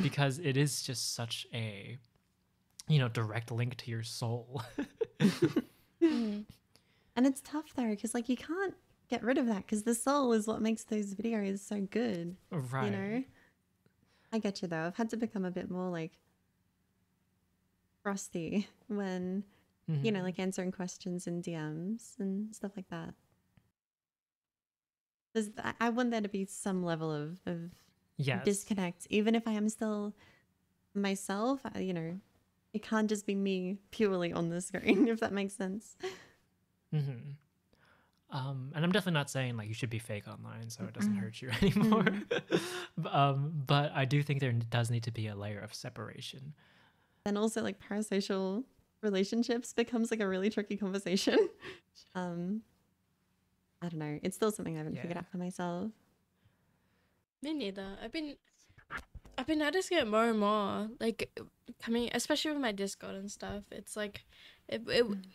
because it is just such a, you know, direct link to your soul. Mm. And it's tough though, because like you can't get rid of that because the soul is what makes those videos so good. Right. You know? I get you though. I've had to become a bit more like frosty when, you know, Mhm. like answering questions in DMs and stuff like that. I want there to be some level of Yes. disconnect, even if I am still myself. You know, it can't just be me purely on the screen, if that makes sense. Mm-hmm. And I'm definitely not saying like you should be fake online so it doesn't hurt you anymore. But I do think there does need to be a layer of separation. And also like parasocial relationships becomes like a really tricky conversation. I don't know. It's still something I haven't figured Yeah. out for myself. Me neither. I've been noticing it more and more. Like coming, especially with my Discord and stuff. It's like it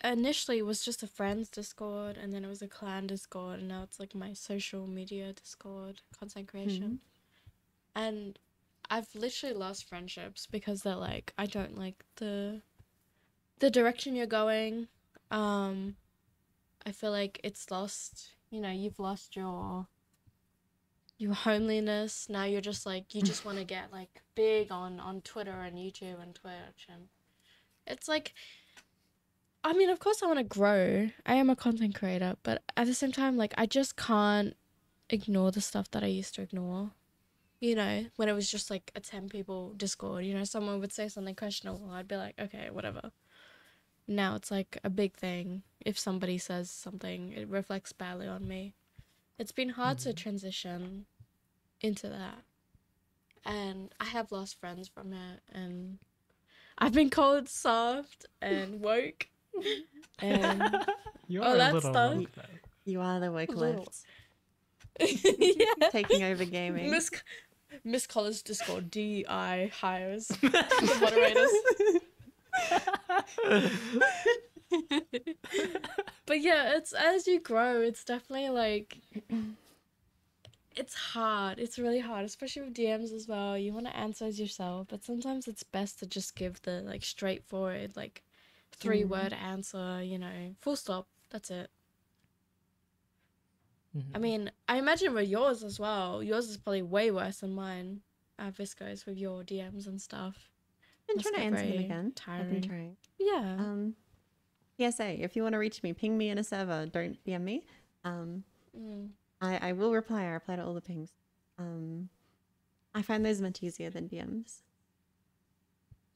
initially was just a friends Discord, and then it was a clan Discord, and now it's like my social media Discord, content creation. And I've literally lost friendships because they're like, I don't like the direction you're going. I feel like it's lost, you know, you've lost your homeliness. Now you're just like, you just want to get like big on Twitter and YouTube and Twitch, and it's like, I mean, of course I want to grow. I am a content creator, but at the same time, like, I just can't ignore the stuff that I used to ignore. You know, when it was just like a 10 people Discord, you know, someone would say something questionable, I'd be like, okay, whatever. Now it's like a big thing. If somebody says something, it reflects badly on me. It's been hard to transition into that. And I have lost friends from it, and I've been called soft and woke. And You Oh, are a that little stuff. woke, though. You are the woke Little. left, yeah. taking over gaming. Miss College Discord DI hires moderators. But yeah, it's as you grow, it's definitely like it's hard. It's really hard, especially with DMs as well. You want to answer as yourself, but sometimes it's best to just give the like straightforward like 3-word answer, you know, full stop. That's it. I Mhm. mean, I imagine with yours as well. Yours is probably way worse than mine, Viscos, with your DMs and stuff. I've been Must trying to get answer them very again. I've been tiring. trying. Yeah. PSA, if you want to reach me, ping me in a server. Don't DM me. Mm. I will reply. I reply to all the pings. I find those much easier than DMs.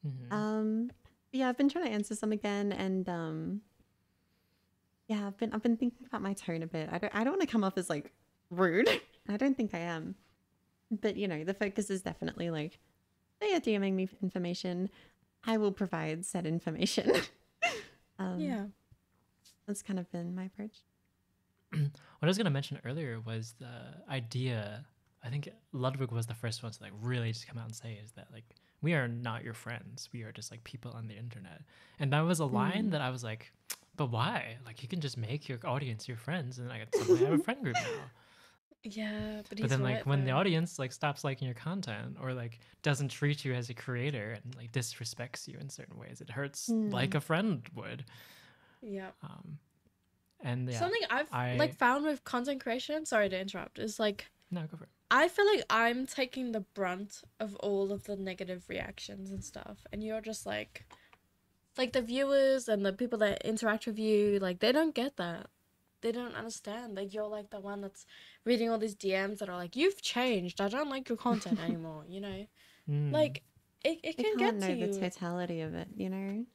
Mhm. Yeah, I've been trying to answer some again, and yeah, I've been thinking about my tone a bit. I don't want to come off as like rude. I don't think I am, but you know, the focus is definitely like they are DMing me for information. I will provide said information. Yeah. That's kind of been my approach. What I was gonna mention earlier was the idea. I think Ludwig was the first one to like really just come out and say is that like we are not your friends. We are just like people on the internet. And that was a line that I was like, but why? Like you can just make your audience your friends, and I suddenly have a friend group now. Yeah, but But he's then like right when the though. audience like stops liking your content or like doesn't treat you as a creator and like disrespects you in certain ways, it hurts like a friend would. Yeah. And yeah, Something I've like I found with content creation, sorry to interrupt, is like no go for it. I feel like I'm taking the brunt of all of the negative reactions and stuff, and you're just like the viewers and the people that interact with you, like they don't get that. They don't understand that you're like the one that's reading all these DMs that are like, "You've changed. I don't like your content anymore." You know, Mm. like it You can can't get to know the you. totality of it, you know?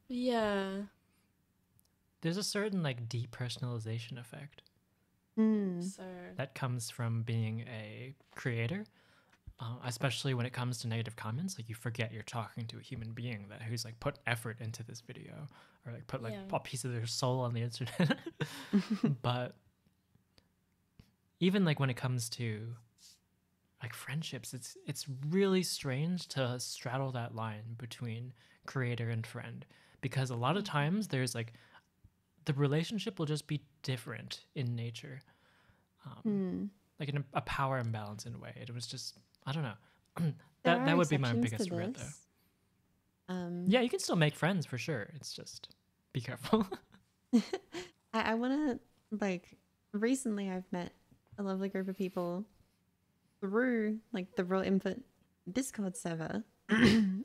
Yeah. There's a certain like depersonalization effect So that comes from being a creator, especially when it comes to negative comments. Like you forget you're talking to a human being that who's like put effort into this video or like put like Yeah. a piece of their soul on the internet. But even like when it comes to like friendships, it's really strange to straddle that line between creator and friend, because a lot of times there's like the relationship will just be different in nature, like in a power imbalance in a way. It was just I don't know. There that are that would be my exceptions biggest to regret though. this. Yeah, you can still make friends for sure. It's just be careful. I want to, like, recently I've met a lovely group of people through, like, the Raw Input Discord server. And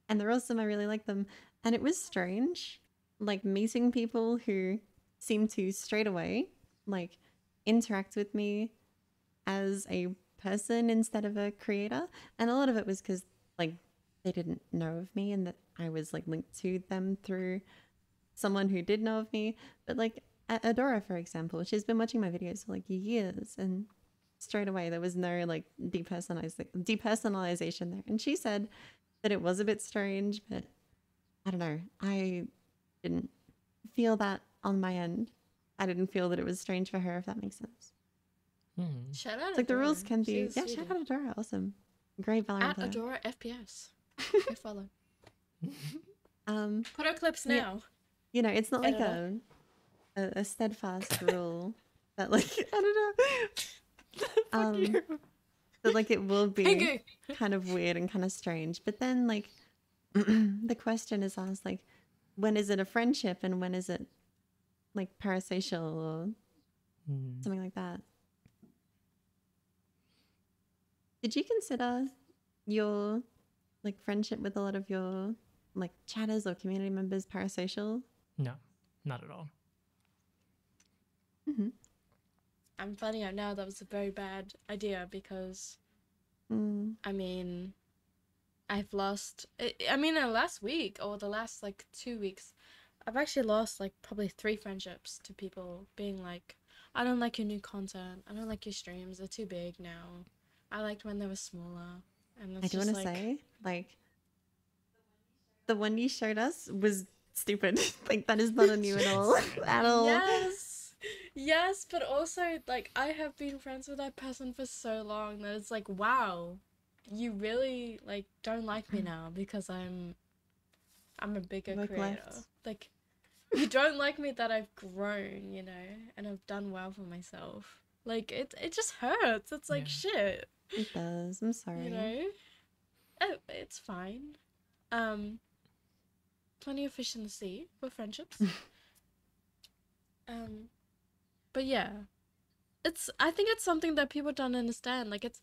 they're awesome. I really like them. And it was strange, like, meeting people who seem to straight away, like, interact with me as a person instead of a creator. And a lot of it was because, like, they didn't know of me and that I was, like, linked to them through someone who did know of me. But like Adora, for example, she's been watching my videos for like years, and straight away there was no like depersonalization there. And she said that it was a bit strange, but I don't know. I didn't feel that on my end. I didn't feel that it was strange for her, if that makes sense. shout out. It's like the rules Adora. can She be. is Yeah, sweetie. shout out Adora. Awesome. Great Valorant At player. Adora FPS. Go follow. Put our clips Yeah. now. You know, it's not like Editor. a steadfast rule that like I don't know. That like it will be Thank you. kind of weird and kind of strange. But then like the question is asked like when is it a friendship and when is it like parasocial or something like that. Did you consider your like friendship with a lot of your like chatters or community members parasocial? No, not at all. I'm finding out now that was a very bad idea because, Mm. I mean, I've lost. I mean, in the last week or the last like 2 weeks, I've actually lost like probably 3 friendships to people being like, I don't like your new content. I don't like your streams. They're too big now. I liked when they were smaller. And it's I do just want to like, say, like, the one you showed us was stupid. Like, that is not on you at all. At all. yes, yes, but also like I have been friends with that person for so long that it's like, wow, you really like don't like me now because I'm a bigger Work creator. left. Like, you don't like me that I've grown, you know, and I've done well for myself. Like it just hurts. It's like Yeah. shit, It does. I'm sorry. you know. Oh, it's fine. Plenty of fish in the sea for friendships. But yeah, I think it's something that people don't understand. Like it's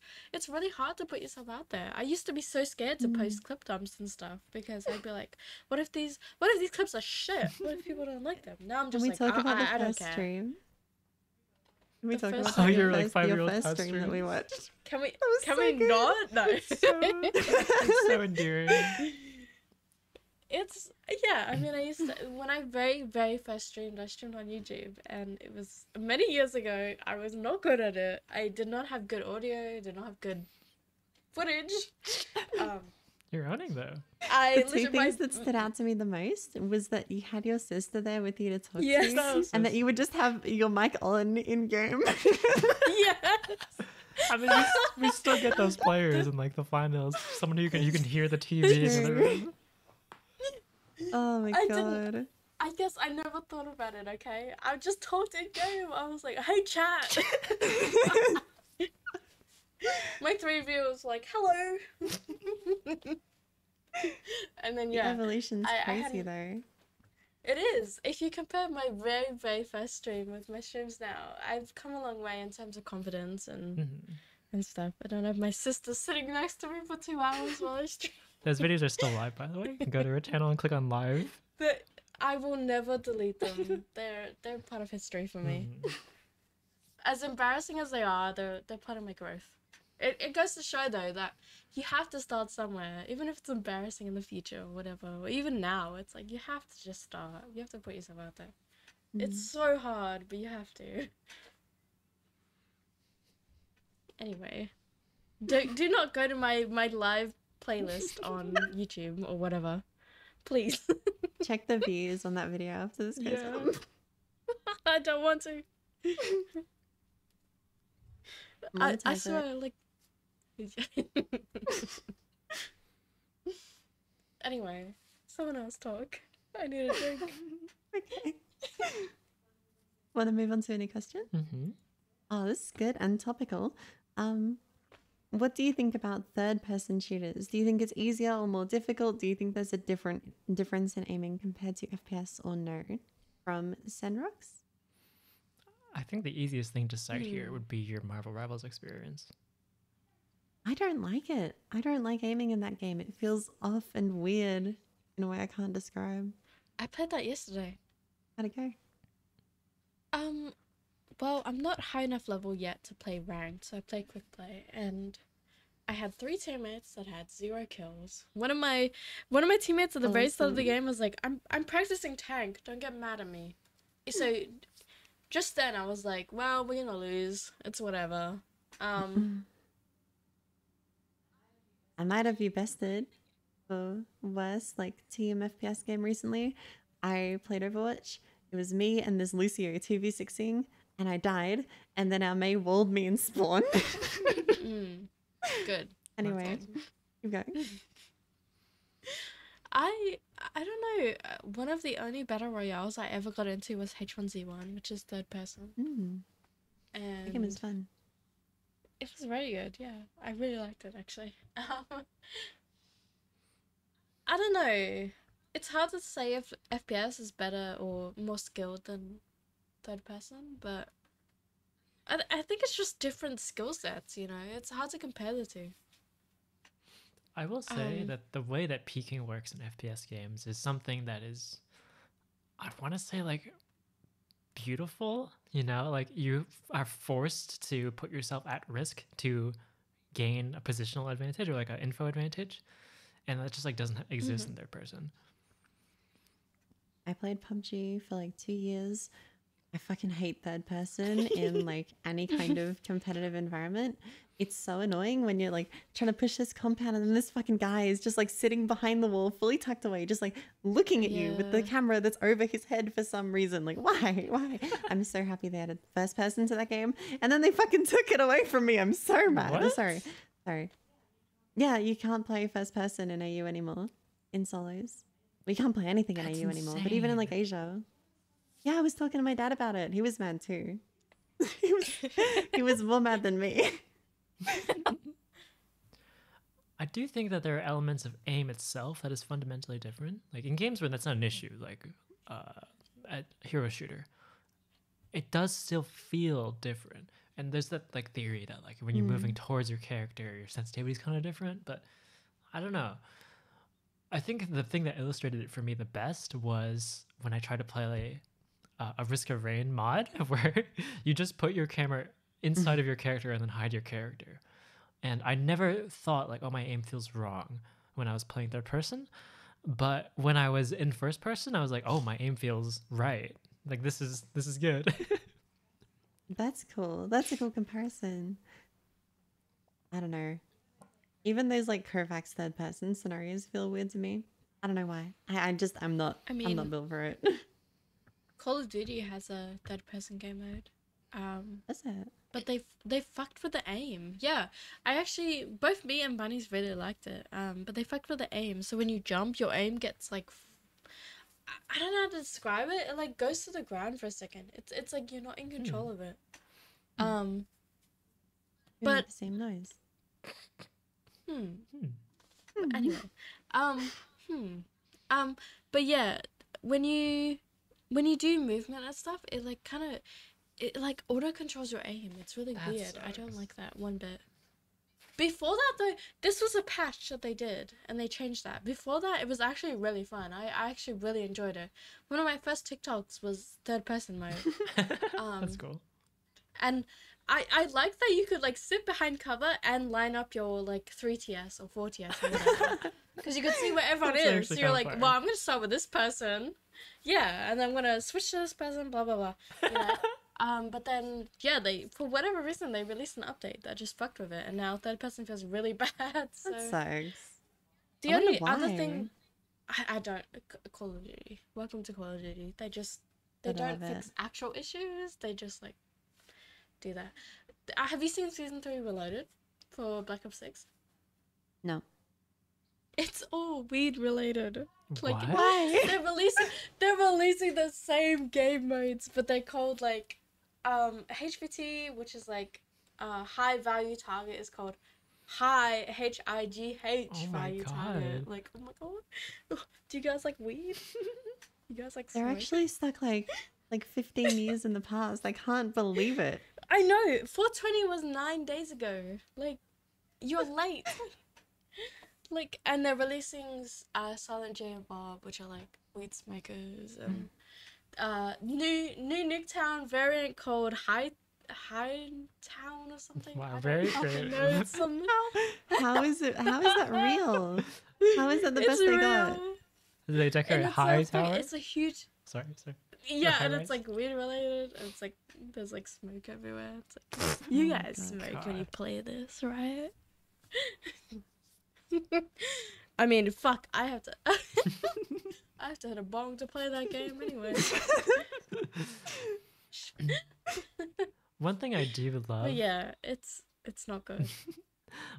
really hard to put yourself out there. I used to be so scared to post clip dumps and stuff because I'd be like, what if these clips are shit? What if people don't like them? Now I'm Can just we like, talk about I the don't first care. stream? Can we The talk about first that? Oh, stream. you're like your 5-year-old first past stream that we streams? watched. Can we was can so we good. not? No. It's so endearing. It's yeah, I mean I used to when I very first streamed, I streamed on YouTube and it was many years ago. I was not good at it. I did not have good audio, did not have good footage. Um You're owning though. I The two literally things that stood out to me the most was that you had your sister there with you to talk Yes. to, That was so and that you would just have your mic on in game. Yes. I mean, we still get those players in like the finals. Someone who you can hear the TV in the room. Oh my I god. didn't- I guess I never thought about it, okay? I just talked in game. I was like, hey chat. My 3 viewers were like, hello. And then The yeah. evolution's I crazy hadn't- though. It is. If you compare my very first stream with my streams now, I've come a long way in terms of confidence and stuff. I don't have my sister sitting next to me for 2 hours while I stream. Those videos are still live, by the way. You can go to her channel and click on live. But I will never delete them. They're part of history for me. As embarrassing as they are, they're part of my growth. It goes to show though that you have to start somewhere, even if it's embarrassing in the future or whatever, or even now. It's like you have to just start. You have to put yourself out there. It's so hard, but you have to. Anyway, do not go to my live playlist on YouTube or whatever, please. Check the views on that video after this goes Yeah. up. I don't want to. I Monetize it. swear, like. Anyway, someone else talk. I need a drink. Okay. Want to move on to any question? Oh, this is good and topical. What do you think about third-person shooters? Do you think it's easier or more difficult? Do you think there's a difference in aiming compared to FPS or no? From Senrox? I think the easiest thing to cite here would be your Marvel Rivals experience. I don't like it. I don't like aiming in that game. It feels off and weird in a way I can't describe. I played that yesterday. How'd it go? Well, I'm not high enough level yet to play ranked, so I play quick play, and I had 3 teammates that had 0 kills. One of my teammates at the very start of the Awesome. game was like, I'm practicing tank, don't get mad at me. So just then I was like, well, we're gonna lose. It's whatever. I might have you bested for worst like team FPS game recently. I played Overwatch. It was me and this Lucio 2v6ing, and I died, and then our Mei walled me in spawn. Good. Anyway, keep going. I don't know. One of the only battle royales I ever got into was H1Z1, which is third person, That game is and fun. it was very good. Yeah, I really liked it actually. I don't know. It's hard to say if FPS is better or more skilled than third person, but I think it's just different skill sets. You know, it's hard to compare the two. I will say that the way that peeking works in FPS games is something that is, I want to say, like, beautiful. You know, like you are forced to put yourself at risk to gain a positional advantage or like an info advantage, and that just like doesn't exist in third person. I played PUBG for like 2 years. I fucking hate third person in like any kind of competitive environment. It's so annoying when you're like trying to push this compound and then this fucking guy is just like sitting behind the wall, fully tucked away, just like looking at you with the Yeah. camera that's over his head for some reason. Like, why? Why? I'm so happy they added first person to that game and then they fucking took it away from me. I'm so mad. What? Sorry. Yeah, you can't play first person in AU anymore in solos. We can't play anything in That's AU anymore, but even in like Asia. Yeah, I was talking to my dad about it. He was mad too. he was more mad than me. I do think that there are elements of aim itself that is fundamentally different. Like in games where that's not an issue, like at Hero Shooter, it does still feel different. And there's that like theory that like when you're moving towards your character, your sensitivity is kind of different. But I don't know. I think the thing that illustrated it for me the best was when I tried to play a Risk of Rain mod where you just put your camera inside of your character and then hide your character. And I never thought like, oh, my aim feels wrong when I was playing third person. But when I was in first person, I was like, oh, my aim feels right. Like this is good. That's cool. That's a cool comparison. I don't know. Even those like Kovacs third person scenarios feel weird to me. I don't know why. I'm not I I'm mean- not built for it. Call of Duty has a third person game mode. That's it. But they fucked with the aim. Yeah, I actually both me and Bunnies really liked it. But they fucked with the aim. So when you jump, your aim gets like, I don't know how to describe it. It like goes to the ground for a second. It's like you're not in control of it. We But- make the same noise. Anyway, but yeah, when you do movement and stuff, it like kind of it like auto controls your aim. It's really That weird. I don't sucks. like that one bit. Before that though, this was a patch that they did and they changed that. Before that, it was actually really fun. I actually really enjoyed it. One of my first TikToks was third person mode. That's cool. And I like that you could like sit behind cover and line up your like 3TS or 4TS or whatever. Because you could see where everyone That's is. actually So you're kinda like, fire. well, I'm going to start with this person. Yeah, and I'm going to switch to this person, blah, blah, blah. You know? But then, yeah, they, for whatever reason, they released an update that just fucked with it. And now third person feels really bad. So That sucks. the I wonder only other why. thing, I don't, Call of Duty. Welcome to Call of Duty. They I don't love fix it. actual issues. They just like do that. Have you seen season 3 Reloaded for Black Ops 6? No. It's all weed related. Like What? Why? they're releasing the same game modes, but they're called like HVT, which is like high value target, is called high HIGH Oh my value target. God. Like, oh my god. Do you guys like weed? You guys like They're smoke? actually stuck like 15 years in the past. I can't believe it. I know. 420 was 9 days ago. Like, you're late. Like, and they're releasing Silent J and Bob, which are like weed smokers, and new Nuketown variant called High Town or something. Wow, I don't very fucking know. creative. It's some- How is that real? How is that the it's best they got? real. Did they And decorate a it's high like, tower? it's a huge. Sorry. Yeah, high and rise? it's like weed related. And it's like there's like smoke everywhere. It's like you Oh my guys God. smoke when you God. play this, right? I mean, fuck. I have to. I have to hit a bong to play that game anyway. One thing I do love. But yeah, it's not good.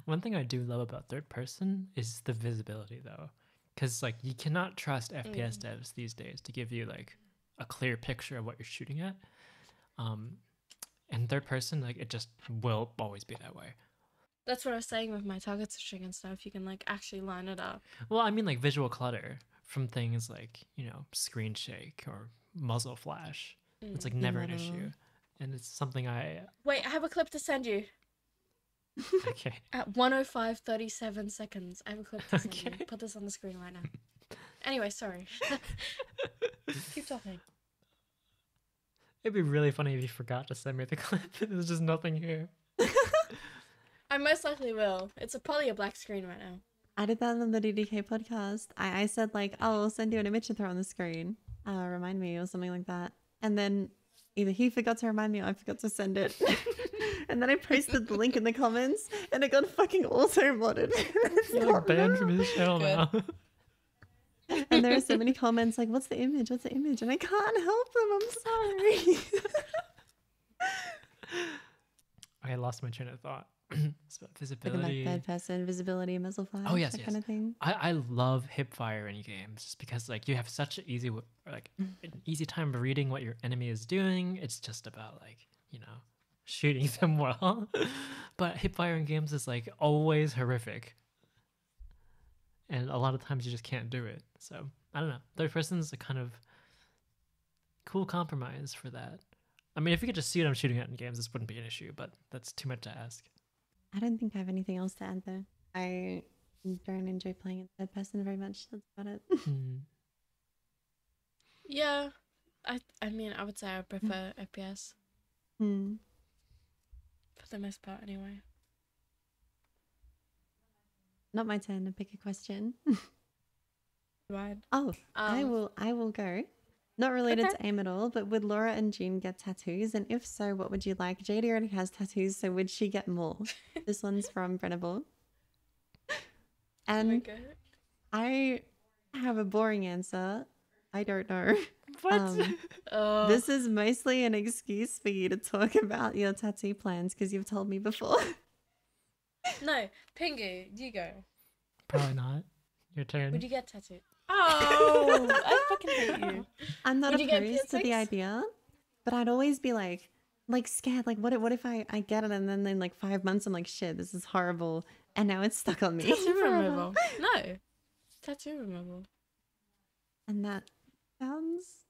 One thing I do love about third person is the visibility though. Cuz like you cannot trust FPS devs these days to give you like a clear picture of what you're shooting at. And third person like it just will always be that way. That's what I was saying with my target switching and stuff. You can like actually line it up. Well, I mean like visual clutter from things like, screen shake or muzzle flash. It's like never an issue. And it's something I Wait, I have a clip to send you. okay. At 1:05:37 seconds. I have a clip to send you. Okay. Put this on the screen right now. Anyway, sorry. Keep talking. It'd be really funny if you forgot to send me the clip. There's just nothing here. I most likely will. It's probably a black screen right now. I did that on the DDK podcast. I said like, oh, I'll send you an image to throw on the screen. Remind me or something like that. And then either he forgot to remind me or I forgot to send it. And then I posted the link in the comments and it got fucking auto-modded. You're like banned from his channel Good. now. And there are so many comments like, what's the image? What's the image? And I can't help them. I'm sorry. I lost my train of thought. It's about Talking about visibility. third person, visibility, muzzle flash, Oh, yes, that yes. kind of thing. I love hip fire in games just because like you have such an easy time of reading what your enemy is doing. It's just about like, shooting them well. But hip fire in games is like always horrific. And a lot of times you just can't do it. So I don't know. Third person's a kind of cool compromise for that. I mean, if you could just see what I'm shooting at in games, this wouldn't be an issue, but that's too much to ask. I don't think I have anything else to add though. I don't enjoy playing in third person very much. That's about it. Hmm. Yeah. I mean, I would say I prefer FPS Hmm. for the most part, anyway. Not my turn to pick a question. Right. Oh, I Um. will go. Not related Okay. to AIM at all, but would Laura and Jean get tattoos? And if so, what would you like? JD already has tattoos, so would she get more? This one's from Brennable. And Okay. I have a boring answer. I don't know. What? Oh. This is mostly an excuse for you to talk about your tattoo plans because you've told me before. No, Pingu, you go. Probably not. Your turn. Would you get tattooed? Oh, I fucking hate you. I'm not Would you get opposed to the piercings? idea, but I'd always be like scared. Like, what if I get it and then in like 5 months I'm like, shit, this is horrible, and now it's stuck on me. Tattoo forever. removal. No. Tattoo removal. And that sounds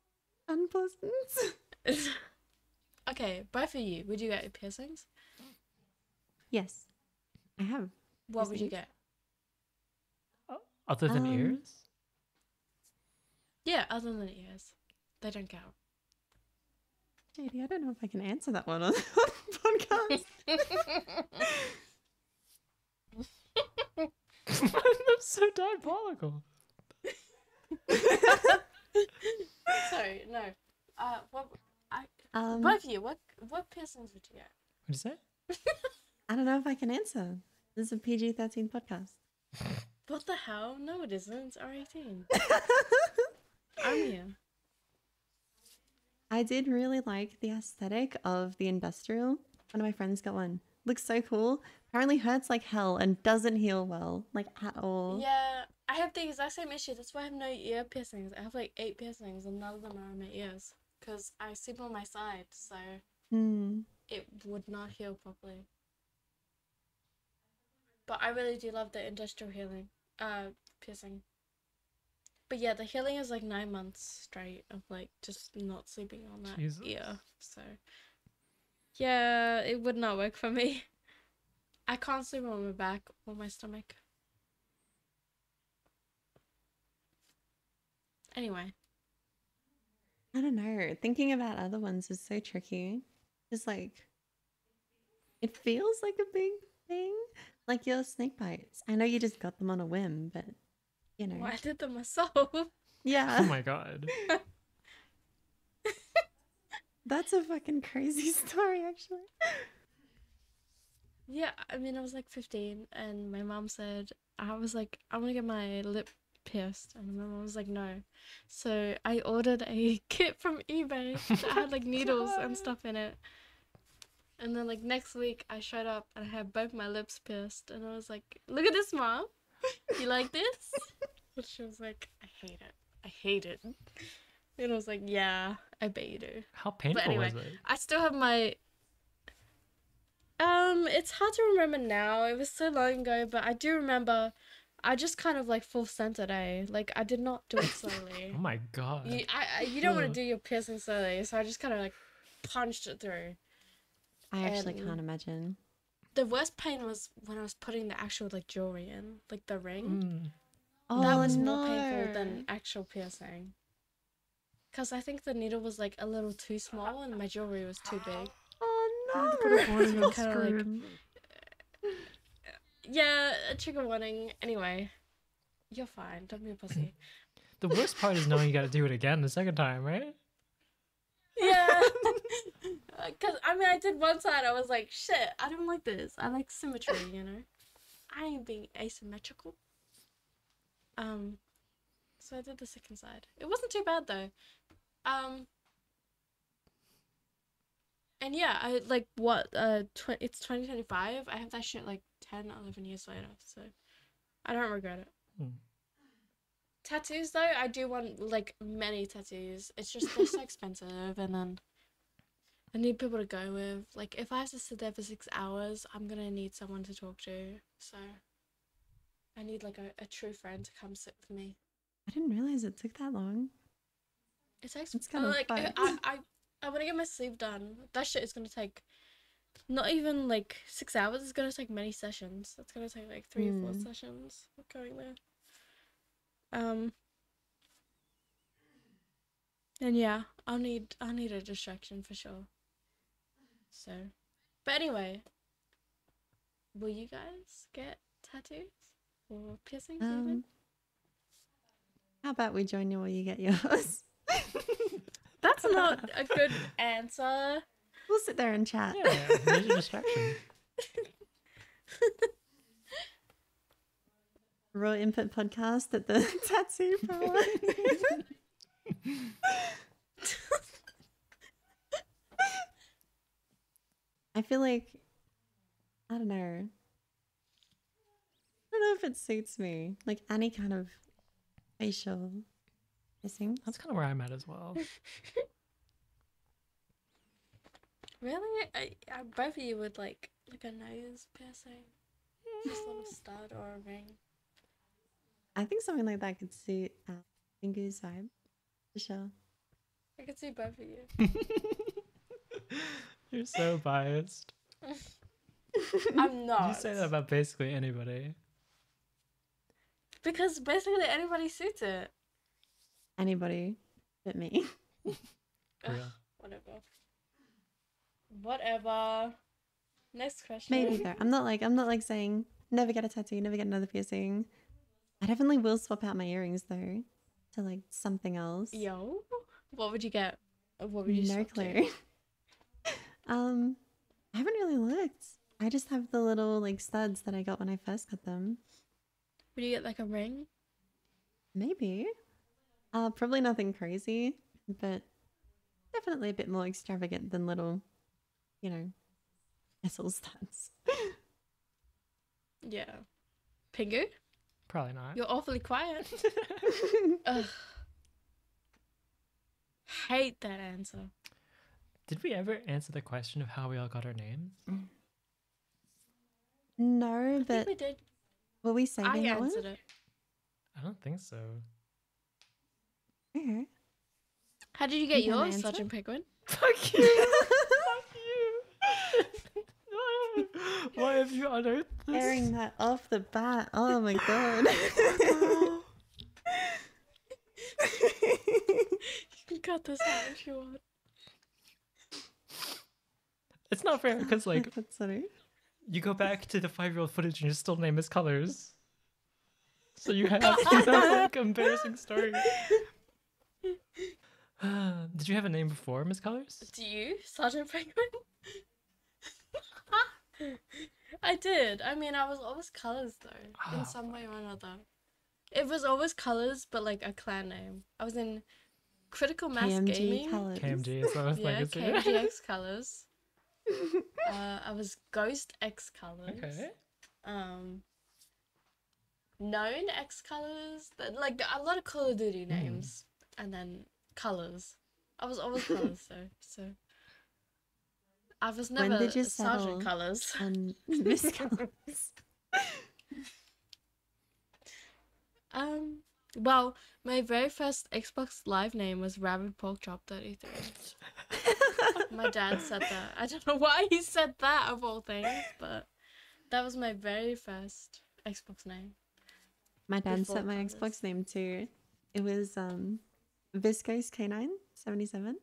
unpleasant. Okay, both of you. Would you get piercings? Yes, I have. What would you Piercings? get? Other than ears? Yeah, other than ears. They don't count. JD, I don't know if I can answer that one on podcast. That's so diabolical. Sorry, no. What? Um, Both of you. What piercings would you get? What'd you say? I don't know if I can answer. This is a PG-13 podcast. What the hell? No, it isn't. It's R18. I'm here. I did really like the aesthetic of the industrial. One of my friends got one. Looks so cool. Apparently hurts like hell and doesn't heal well, like at all. Yeah, I have the exact same issue. That's why I have no ear piercings. I have like 8 piercings and none of them are on my ears. Because I sleep on my side, so Hmm. it would not heal properly. But I really do love the industrial healing, piercing. But yeah, the healing is like 9 months straight of like just not sleeping on that Jesus. ear. So yeah, it would not work for me. I can't sleep on my back or my stomach. Anyway, I don't know. Thinking about other ones is so tricky. Just like, it feels like a big thing. Like your snake bites. I know you just got them on a whim, but you know. well, I did them myself. Yeah. Oh my god. That's a fucking crazy story, actually. Yeah, I mean, I was like 15 and my mom said, I was like, I want to get my lip pierced. And my mom was like, no. So I ordered a kit from eBay that had like needles and stuff in it. And then like next week I showed up and I had both my lips pierced. And I was like, look at this, Mom. You like this? And she was like, I hate it. I hate it. And I was like, yeah, I bet you do. How painful anyway, was it? I still have my it's hard to remember now. It was so long ago, but I do remember I just kind of like full centered, like I did not do it slowly. Oh my god. You don't want to Ugh. do your piercing slowly, so I just kind of like punched it through. I actually And- can't imagine. The worst pain was when I was putting the actual like jewelry in, like the ring. Mm. Oh, That was no. more painful than actual piercing. Cause I think the needle was like a little too small and my jewelry was too big. Oh, Put a warning on Kinda like- screen. Yeah, a trigger warning. Anyway, you're fine. Don't be a pussy. The worst part is knowing you gotta do it again the second time, right? Yeah. Because, I mean, I did one side. I was like, shit, I don't like this. I like symmetry, you know? I ain't being asymmetrical. So I did the second side. It wasn't too bad, though. And yeah, I, like, what, it's 2025. I have that shit, like, 10, 11 years later, so I don't regret it. Hmm. Tattoos, though, I do want, like, many tattoos. It's just, they're so expensive, and then I need people to go with. Like, if I have to sit there for 6 hours, I'm gonna need someone to talk to. So, I need, like, a true friend to come sit with me. I didn't realize it took that long. It takes, It's kind of like, fun. I want to get my sleeve done. That shit is gonna take not even, like, 6 hours. It's gonna take many sessions. It's gonna take, like, 3 or 4 sessions of going there. And yeah, I'll need a distraction for sure. So, but anyway, will you guys get tattoos or piercings even? How about we join you while you get yours? That's not a good answer. We'll sit there and chat. Yeah, major distraction. Raw Input podcast at the tattoo parlor. I feel like, I don't know. I don't know if it suits me. Like any kind of facial piercing. That's kind of where I'm at as well. Really? I both of you would like a nose piercing, just a little stud or a ring. I think something like that could suit Fingu's vibe. For sure. I could see both of you. You're so biased. I'm not. You say that about basically anybody. Because basically anybody suits it. Anybody but me. Ugh, Yeah. Whatever. Next question. Maybe though. I'm not like saying never get a tattoo, never get another piercing. I definitely will swap out my earrings though to like something else. Yo, what would you get? What would you No swap to? clue. I haven't really looked. I just have the little like studs that I got when I first got them. Would you get like a ring? Maybe. Probably nothing crazy, but definitely a bit more extravagant than little, you know, metal studs. Yeah. Pingu? Probably not. You're awfully quiet. Ugh. Hate that answer. Did we ever answer the question of how we all got our names? No, I think but we did. were we saving I that one? answered it. I don't think so. Okay. How did you get You have an yours, answer? Sergeant Penguin? Fuck you! Fuck you! Why have you unearthed this? Airing that off the bat. Oh my god. You can cut this out if you want. It's not fair because, like, That's funny. you go back to the 5-year-old footage and your still name is Colors. So you have that like embarrassing story. Did you have a name before Miss Colors? Do you, Sergeant Penguin? I did. I mean, I was always Colors though, in Oh, some way or another. It was always Colors, but like a clan name. I was in Critical Mass KMG Gaming. colors. KMG is what I was Yeah, legacy. KMGX Colors. I was Ghost X Colors. Okay. Known X Colors. Like a lot of Call of Duty names, and then Colors. I was always Colors though, so I was When never did you Sergeant settle Colors. on Miss Colors? Well, my very first Xbox Live name was Rabid Pork Chop 33. My dad said that. I don't know why he said that of all things, but that was my very first Xbox name. My dad Before set my Colors. Xbox name too. It was Viscose K9 77.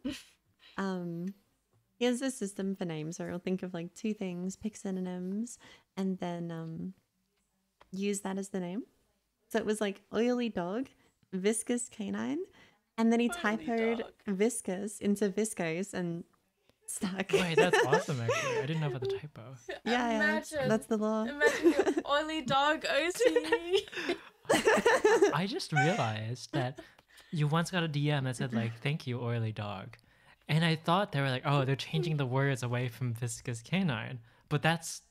He has a system for names where he'll think of like two things, pick synonyms, and then use that as the name. So it was like oily dog, viscous canine, and then he Oily typoed dog. viscous into viscose and stuck. Wait, that's awesome actually. I didn't know about the typo. Yeah, Imagine. that's the law. Imagine your oily dog OC. I just realized that you once got a DM that said like, "Thank you, oily dog," and I thought they were like, "Oh, they're changing the words away from viscous canine," but that's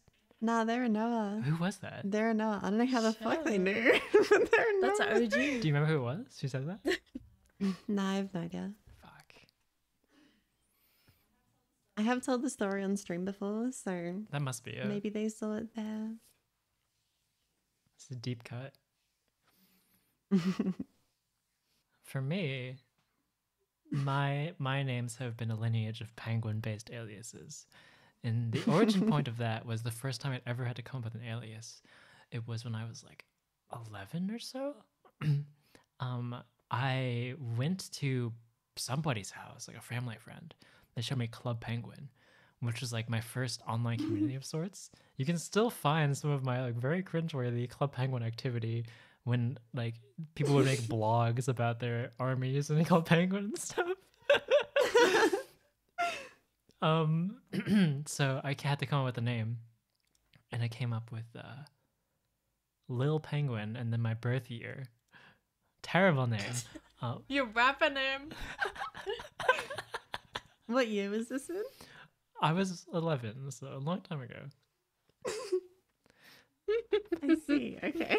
Nah, they're a Noah. who was that? They're a Noah. I don't know how the fuck they Shut knew. but they're a That's Noah. an OG. Do you remember who it was? Who said that? Nah, I have no idea. Fuck, I have told the story on stream before, so that must be it. maybe they saw it there. It's a deep cut. For me, my names have been a lineage of penguin-based aliases. And the origin point of that was the first time I'd ever had to come up with an alias. It was when I was like 11 or so. I went to somebody's house, like a family friend. They showed me Club Penguin, which was like my first online community of sorts. You can still find some of my like very cringeworthy Club Penguin activity when like people would make blogs about their armies and Club Penguin and stuff. So I had to come up with a name, and I came up with Lil Penguin and then my birth year. Terrible name. Your rapper name. What year was this in? I was 11, so a long time ago. I see. Okay.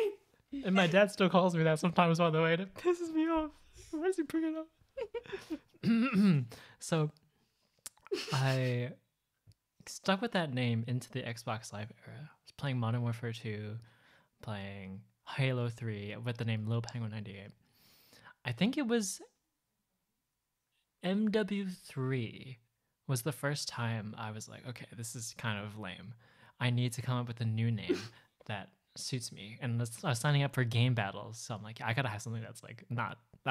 And my dad still calls me that sometimes, by the way, and it pisses me off. Why does he bring it up? So I stuck with that name into the Xbox Live era. I was playing Modern Warfare 2, playing Halo 3 with the name Lil Penguin 98. I think it was MW3 was the first time I was like, okay, this is kind of lame. I need to come up with a new name that suits me. And I was signing up for game battles, so I'm like, I gotta have something that's like I'm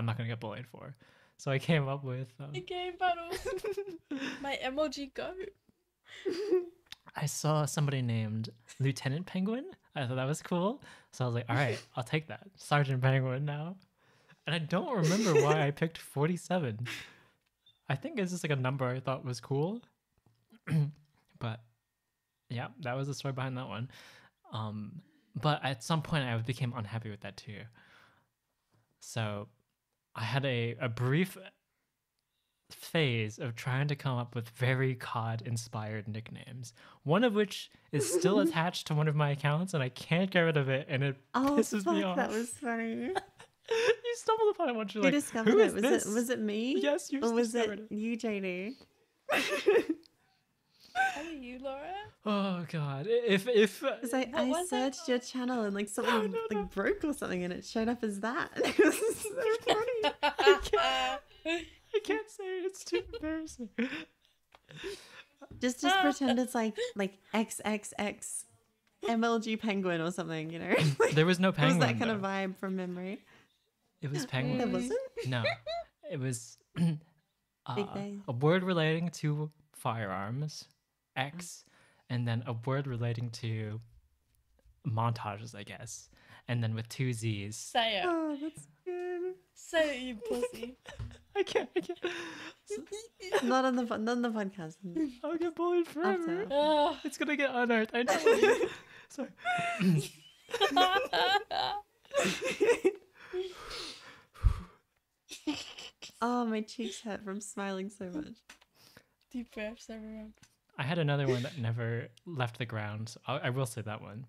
not gonna get bullied for. So I came up with The game battles. My emoji go. I saw somebody named Lieutenant Penguin. I thought that was cool. So I was like, all right, I'll take that. Sergeant Penguin now. And I don't remember why I picked 47. I think it's just like a number I thought was cool. But yeah, that was the story behind that one. But at some point I became unhappy with that too. So I had a brief phase of trying to come up with very COD inspired nicknames, one of which is still attached to one of my accounts and I can't get rid of it, and it pisses me off. That was funny. You stumbled upon it once. You're Who like, discovered who it? is Was this? it me? Yes, you Or was discovered it you, JD? Are you, Laura? Oh god. If Because I was it? searched your channel and like something no. like broke or something, and it showed up as that. It was so funny. I can't say it, it's too embarrassing. Just pretend it's like XXX MLG Penguin or something, you know? Like, There was no it was penguin. that kind of though. vibe from memory. It was There penguin. wasn't. No, it was Big day. a word relating to firearms, X, and then a word relating to montages, I guess, and then with two Z's. Say it. Oh, that's good. Say it, you pussy. I can't. Not on the podcast. I'll get bullied forever. After. Ugh. It's gonna get unearthed. I know. Sorry. Oh, my cheeks hurt from smiling so much. Deep breaths, everyone. I had another one that never left the ground. So I will say that one.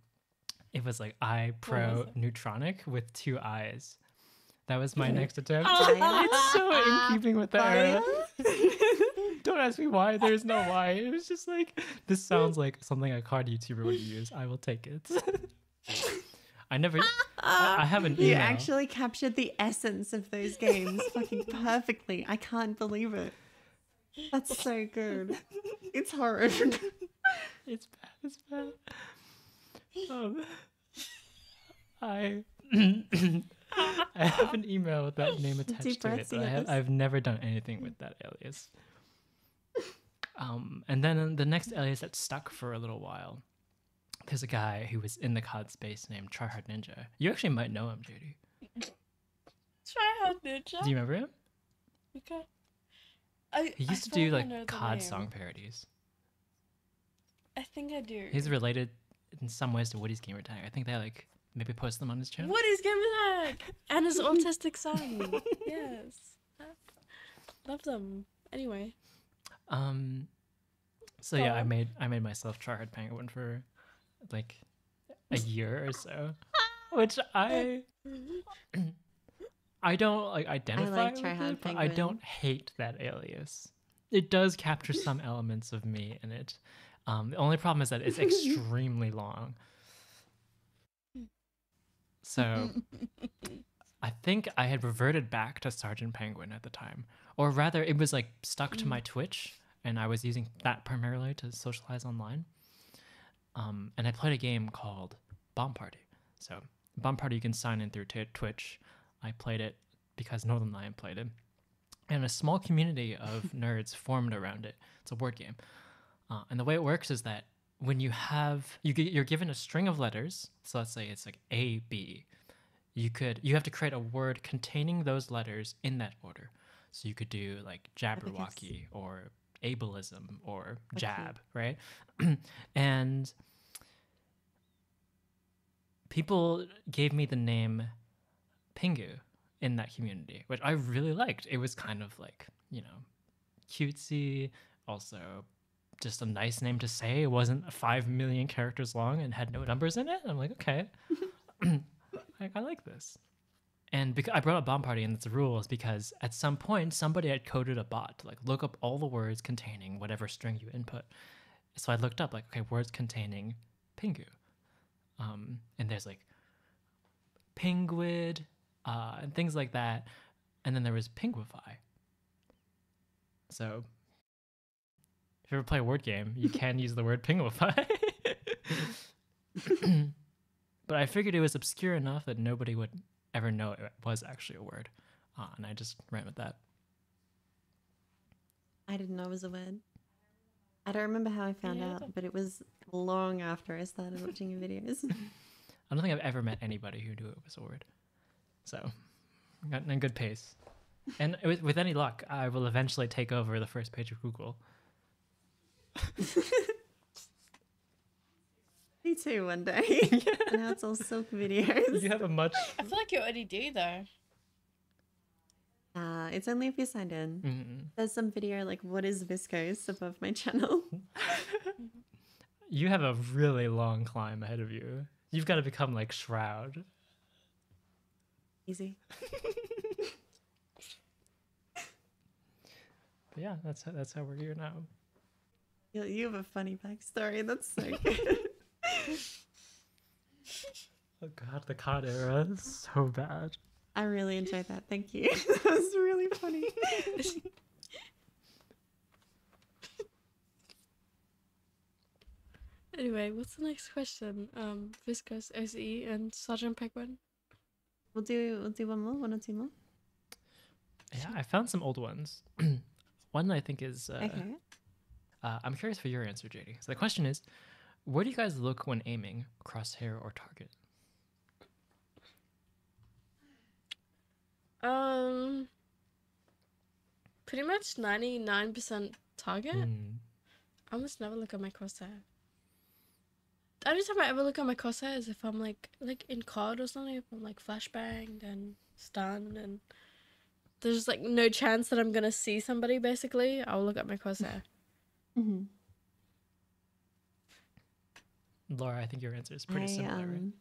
It was like I Pro was it? Neutronic with two eyes. That was my next attempt. Fire? It's so in keeping with the Fire? era. Don't ask me why. There's no why. It was just like, this sounds like something a card YouTuber would use. I will take it. I never. I have an email. You actually captured the essence of those games fucking perfectly. I can't believe it. That's so good. It's horrible. It's bad. It's bad. I I have an email with that name attached Deep to it. breaths, But yes. I've never done anything with that alias. And then the next alias that stuck for a little while. There's a guy who was in the COD space named Tryhard Ninja. You actually might know him, JD. Try hard, ninja. Do you remember him? Okay. He used to feel do like I like know the COD name. song parodies. I think I do. He's related in some ways to Woody's gamertag. I think they like maybe post them on his channel. Woody's gamer tag and his autistic son. Yes, love them. Anyway, So Go yeah, on. I made myself Tryhard Penguin for like a year or so, which I don't like identify with Tryhard it, but I Penguin. don't hate that alias. It does capture some elements of me in it. The only problem is that it's extremely long. So I think I had reverted back to Sergeant Penguin at the time, or rather, it was like stuck to my Twitch, and I was using that primarily to socialize online. And I played a game called Bomb Party. So Bomb Party, you can sign in through Twitch. I played it because Northern Lion played it. and a small community of nerds formed around it. It's a word game. And the way it works is that when you're given a string of letters, so let's say it's like A, B, you have to create a word containing those letters in that order. So you could do like Jabberwocky or ableism or jab, right? And people gave me the name Pingu in that community, which I really liked. It was kind of like, cutesy, also just a nice name to say. It wasn't 5 million characters long and had no numbers in it. I'm like, okay, I like this. And I brought up Bomb Party and its rules because at some point somebody had coded a bot to like look up all the words containing whatever string you input. So I looked up like, okay, words containing Pingu. And there's like Penguid, and things like that. And then there was Pinguify. So if you ever play a word game, you can use the word Pinguify. But I figured it was obscure enough that nobody would ever know it was actually a word. And I just ran with that. I didn't know it was a word. I don't remember how I found out, but it was long after I started watching your videos. I don't think I've ever met anybody who knew it was a word. So, gotten in good pace. And with any luck, I will eventually take over the first page of Google. Me too, one day. And now it's all silk videos. You have a much... I feel like you already do though. It's only if you signed in. Mm-hmm. There's some video like, what is viscose above my channel. You have a really long climb ahead of you. You've got to become like Shroud. Easy. But yeah, that's how we're here now. You have a funny backstory. That's so good. Oh god, the COD era is so bad. I really enjoyed that. Thank you. That was really funny. Anyway, what's the next question? Viscose, OCE, and Sergeant Penguin. We'll do one or two more. Yeah, I found some old ones. One I think is Okay. I'm curious for your answer, JD. So the question is, where do you guys look when aiming, crosshair or target? Pretty much 99% target. Mm. I almost never look at my crosshair. The only time I ever look at my crosshair is if I'm like in COD or something, if I'm like flashbanged and stunned and there's like no chance that I'm gonna see somebody, basically, I'll look at my crosshair. Mm-hmm. Laura, I think your answer is pretty similar, right?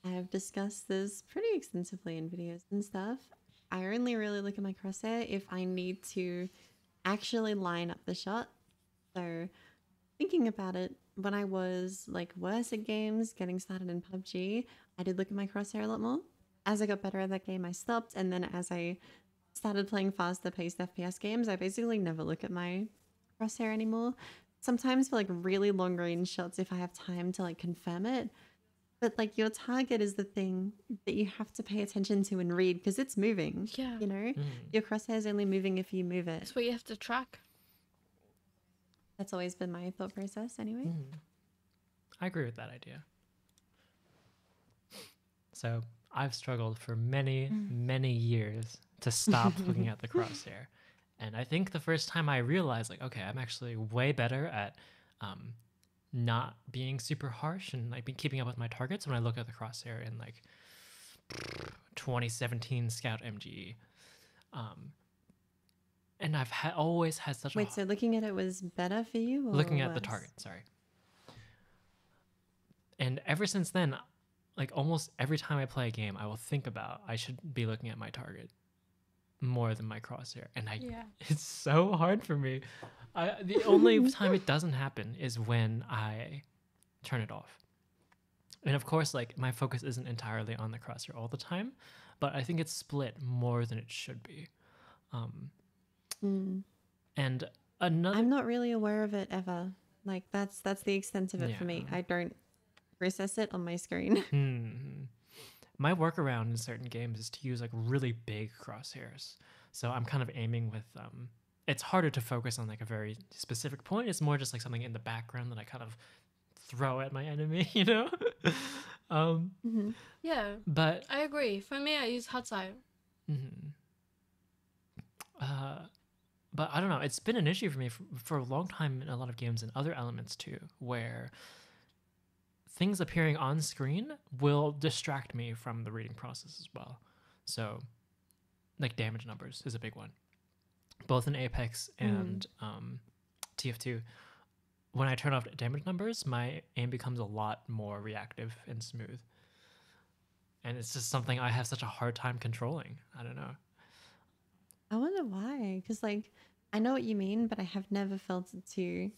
I have discussed this pretty extensively in videos and stuff. I only really look at my crosshair if I need to actually line up the shot. So thinking about it, when I was like worse at games, getting started in PUBG, I did look at my crosshair a lot more. As I got better at that game, I stopped. And then as I started playing faster paced FPS games, I basically never look at my crosshair anymore. Sometimes for like really long range shots, if I have time to like confirm it. But like your target is the thing that you have to pay attention to and read because it's moving. Yeah. You know, Mm. your crosshair is only moving if you move it. That's what you have to track. That's always been my thought process anyway. Mm. I agree with that idea. So I've struggled for many, many years to stop looking at the crosshair. And I think the first time I realized, like, okay, I'm actually way better at not being super harsh and like keeping up with my targets when I look at the crosshair in like 2017 Scout MGE. And I've always had such Wait, so looking at it was better for you? Or looking at the worse? target, sorry. And ever since then, like almost every time I play a game, I will think about I should be looking at my target more than my crosshair. And it's so hard for me. The only time it doesn't happen is when I turn it off. And of course, like my focus isn't entirely on the crosshair all the time, but I think it's split more than it should be. And another, I'm not really aware of it ever. Like that's the extent of it for me. Yeah. I don't process it on my screen. My workaround in certain games is to use like really big crosshairs. So I'm kind of aiming with it's harder to focus on like a very specific point. It's more just like something in the background that I kind of throw at my enemy, you know? Hmm. Yeah, But I agree. For me, I use Hatsai. mhm. But I don't know. It's been an issue for me for a long time in a lot of games and other elements too, where things appearing on screen will distract me from the reading process as well. So, like damage numbers is a big one, both in Apex and TF2. When I turn off damage numbers, my aim becomes a lot more reactive and smooth. And it's just something I have such a hard time controlling. I don't know. I wonder why. Because, like, I know what you mean, but I have never felt it to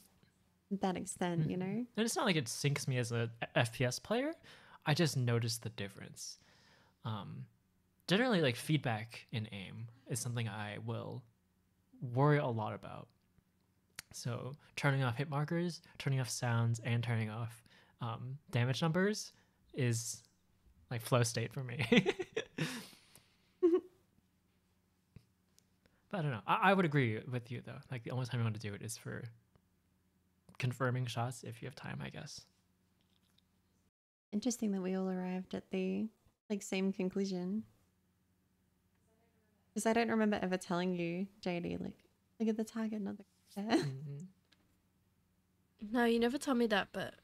that extent, you know? And it's not like it sinks me as a FPS player. I just notice the difference. Generally, like feedback in aim is something I will worry a lot about. So turning off hit markers, turning off sounds, and turning off damage numbers is like flow state for me. But I don't know. I would agree with you though. Like the only time you want to do it is for confirming shots if you have time, I guess. Interesting that we all arrived at the like same conclusion. Because I don't remember ever telling you, JD, like, look at the target, not the there. Mhm. No, you never told me that, but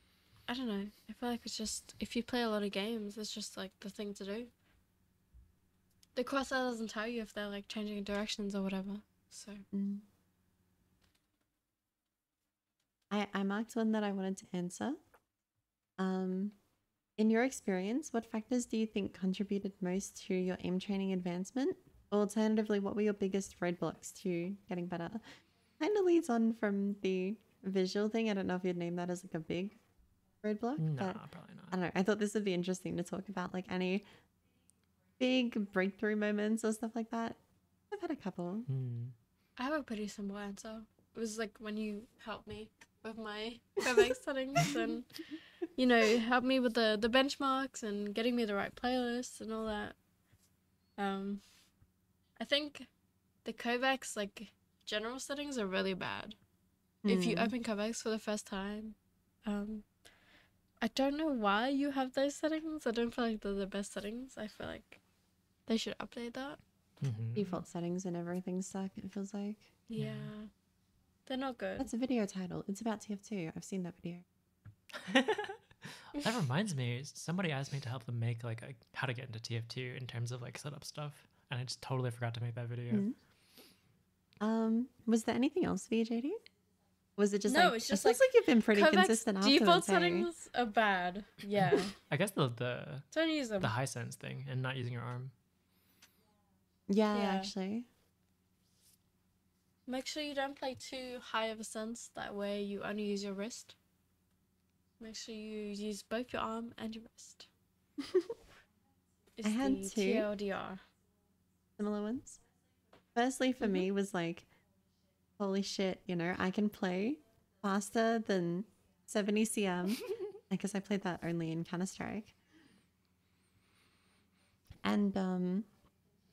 I don't know. I feel like it's just, if you play a lot of games, it's just like the thing to do. The crosshair doesn't tell you if they're like changing directions or whatever. So Mm. I marked one that I wanted to answer. In your experience, what factors do you think contributed most to your aim training advancement? Alternatively, what were your biggest roadblocks to getting better? Kind of leads on from the visual thing. I don't know if you'd name that as like a big roadblock, Nah, but probably not. I don't know. I thought this would be interesting to talk about, like any big breakthrough moments or stuff like that. I've had a couple. I have a pretty simple answer. It was like when you helped me with my Quebec settings and, you know, helped me with the benchmarks and getting me the right playlists and all that. I think the Kovacs, like, general settings are really bad. If you Hmm. open Kovacs for the first time, I don't know why you have those settings. I don't feel like they're the best settings. I feel like they should update that. Default settings and everything suck, it feels like. Yeah. They're not good. That's a video title. It's about TF2. I've seen that video. That reminds me, somebody asked me to help them make like a how to get into TF2 in terms of like setup stuff, and I just totally forgot to make that video. Was there anything else for you, JD? Was it just No, like it's just it feels like you've been pretty Kovacs consistent default afterwards, hey? settings are bad. Yeah. I guess the Don't use them. high sense thing and not using your arm. Yeah, Yeah. actually. Make sure you don't play too high of a sense. That way you only use your wrist. Make sure you use both your arm and your wrist. It's I had the two. TLDR. Similar ones. Firstly, for me, was like, holy shit, you know, I can play faster than 70 cm. I guess I played that only in Counter-Strike. And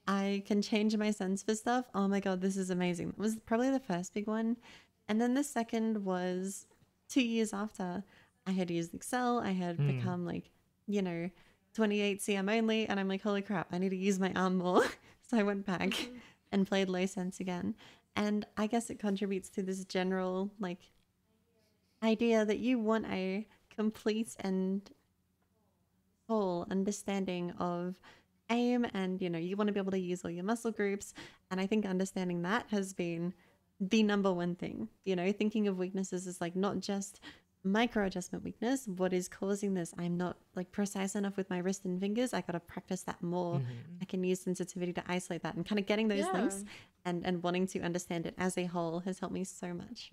I can change my sense for stuff. Oh my god, this is amazing. That was probably the first big one. And then the second was 2 years after I had used Excel. I had become like, you know, 28 cm only. And I'm like, holy crap, I need to use my arm more. So I went back and played low sense again. And I guess it contributes to this general like idea that you want a complete and whole understanding of aim, and you know, you want to be able to use all your muscle groups. And I think understanding that has been the number one thing. You know, thinking of weaknesses as like not just micro adjustment weakness. What is causing this? I'm not like precise enough with my wrist and fingers. I got to practice that more. I can use sensitivity to isolate that, and kind of getting those links and wanting to understand it as a whole has helped me so much.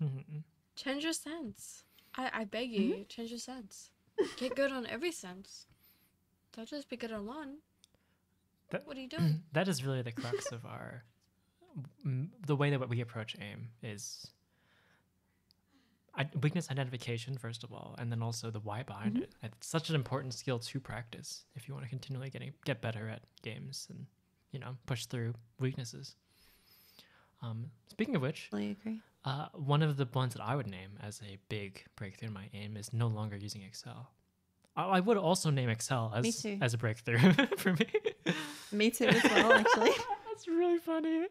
Change your sense. I beg you, change your sense. Get good on every sense. Don't just be good on one. What are you doing? That is really the crux of our the way that we approach aim is weakness identification first of all, and then also the why behind it. It's such an important skill to practice if you want to continually get better at games and, you know, push through weaknesses. Speaking of which, I agree. one of the ones that I would name as a big breakthrough in my aim is no longer using Excel. I would also name Excel Me too. as a breakthrough for me. Me too as well, actually. That's really funny.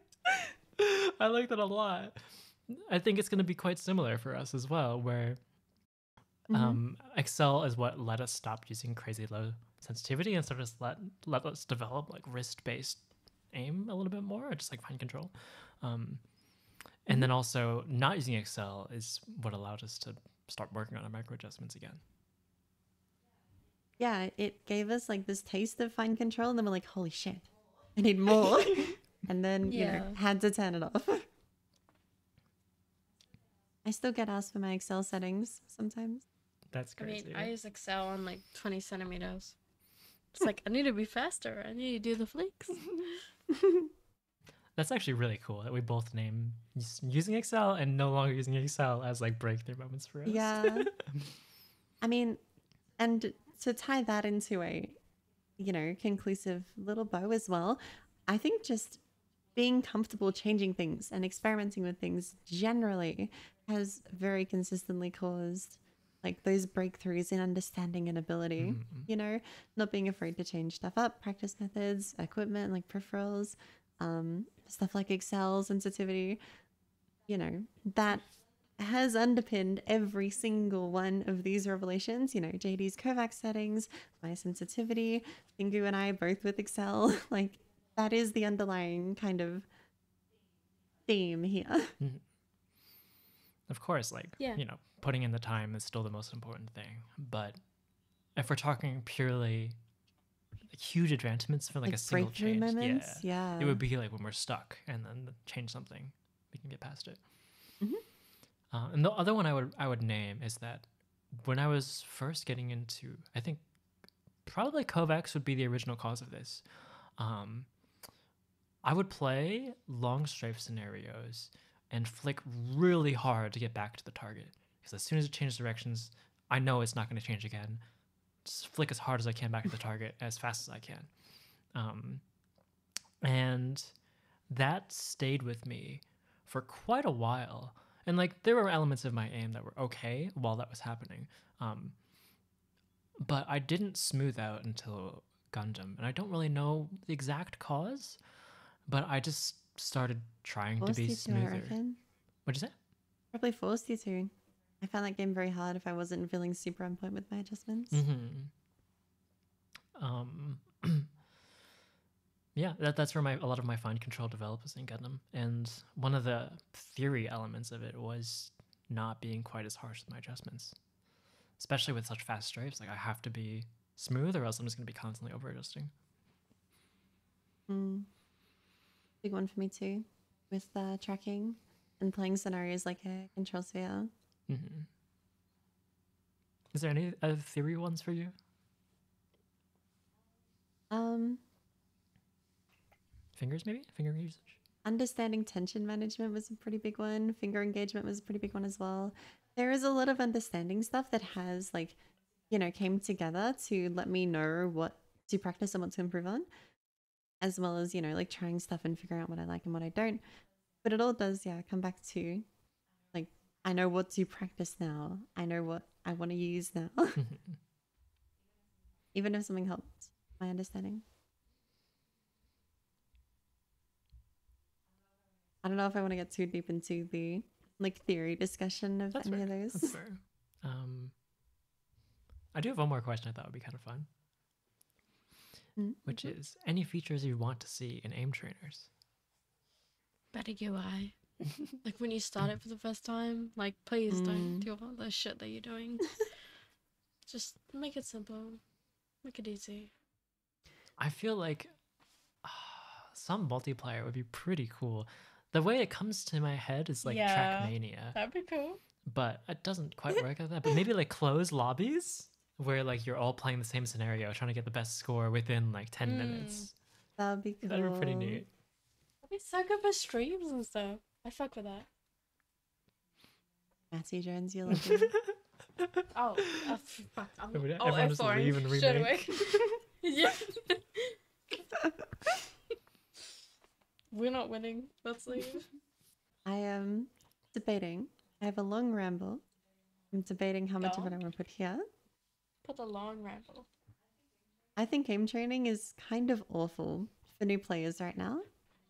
I like that a lot. I think it's going to be quite similar for us as well, where Excel is what let us stop using crazy low sensitivity and sort of let us develop like wrist-based aim a little bit more, or just like fine control. And then also not using Excel is what allowed us to start working on our micro adjustments again. Yeah, it gave us like this taste of fine control, and then we're like, holy shit, I need more. And then, you know, Yeah. had to turn it off. I still get asked for my Excel settings sometimes. That's I crazy. mean, I use Excel on like 20 centimeters. It's like, I need to be faster. I need to do the flicks. That's actually really cool that we both name using Excel and no longer using Excel as like breakthrough moments for us. Yeah. I mean, and to tie that into a, you know, conclusive little bow as well, I think just being comfortable changing things and experimenting with things generally has very consistently caused like those breakthroughs in understanding and ability, you know, not being afraid to change stuff up, practice methods, equipment, like peripherals, stuff like Excel, sensitivity, you know, that has underpinned every single one of these revelations. You know, JD's Kovacs settings, my sensitivity, Pingu and I both with Excel. Like, that is the underlying kind of theme here. Of course, like, Yeah. you know, putting in the time is still the most important thing. But if we're talking purely like, huge advancements for like a single breakthrough change, moments. Yeah. it would be like when we're stuck and then change something, we can get past it. And the other one I would name is that when I was first getting into, I think probably Kovacs would be the original cause of this. I would play long strafe scenarios and flick really hard to get back to the target. Because as soon as it changes directions, I know it's not going to change again. Just flick as hard as I can back to the target as fast as I can. And that stayed with me for quite a while. And like there were elements of my aim that were okay while that was happening. But I didn't smooth out until Gundam. And I don't really know the exact cause, but I just started trying to Forced be you to, I smoother. reckon. What'd you say? Probably forced you to. I found that game very hard if I wasn't feeling super on point with my adjustments. Yeah, that's where a lot of my fine control developed in Gundam. And one of the theory elements of it was not being quite as harsh with my adjustments. Especially with such fast strafes. Like I have to be smooth or else I'm just going to be constantly over adjusting. Big one for me too, with tracking and playing scenarios like a control sphere. Is there any other theory ones for you? Fingers maybe? Finger usage? Understanding tension management was a pretty big one. Finger engagement was a pretty big one as well. There is a lot of understanding stuff that has like, you know, came together to let me know what to practice and what to improve on, as well as, you know, like trying stuff and figuring out what I like and what I don't. But it all does, yeah, come back to like, I know what to practice now. I know what I want to use now. Even if something helped my understanding. I don't know if I want to get too deep into the like theory discussion of That's any fair. of those. That's fair. I do have one more question I thought would be kind of fun, which is any features you want to see in aim trainers? Better UI. Like when you start it for the first time, like please don't do all the shit that you're doing. Just make it simple. Make it easy. I feel like some multiplayer would be pretty cool. The way it comes to my head is like Yeah. Trackmania, That'd be cool. but it doesn't quite work like that. But maybe like closed lobbies where like you're all playing the same scenario, trying to get the best score within like 10 minutes. That would be cool. That would be pretty neat. That'd be so good for streams and stuff. I fuck with that. Matthew Jones, you love him. Oh, fuck. Everyone just leave and Straight remake. away. Yeah. We're not winning. Let's leave. I am debating. I have a long ramble. I'm debating how much of it I Go. want to put here. Put a long ramble. I think game training is kind of awful for new players right now.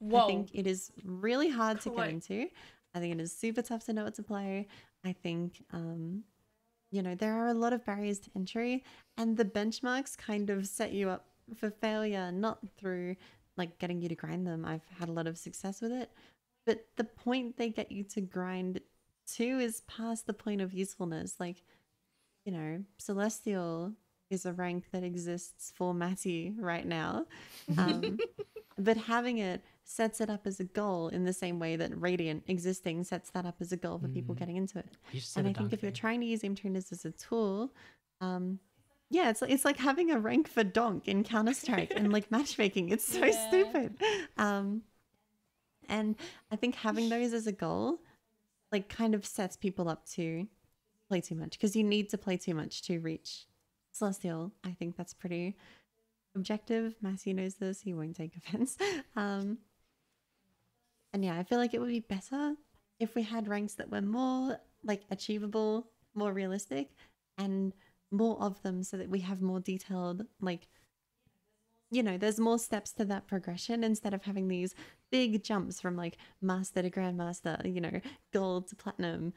I Whoa. think it is really hard to get Quite. into. I think it is super tough to know what to play. I think, there are a lot of barriers to entry, and the benchmarks kind of set you up for failure, not through like getting you to grind them. I've had a lot of success with it, but the point they get you to grind to is past the point of usefulness. Like, Celestial is a rank that exists for Matty right now. Um, but having it sets it up as a goal in the same way that Radiant existing sets that up as a goal for people getting into it. You just said And a I think if you're donkey. trying to use aim trainers as a tool, yeah, it's like having a rank for Donk in Counter Strike and like matchmaking. It's so Yeah. stupid. And I think having those as a goal, like, kind of sets people up to play too much because you need to play too much to reach Celestial. I think that's pretty objective. Massey knows this. He won't take offense. And yeah, I feel like it would be better if we had ranks that were more like achievable, more realistic, and more of them so that we have more detailed, like, there's more steps to that progression instead of having these big jumps from like master to grandmaster, gold to platinum.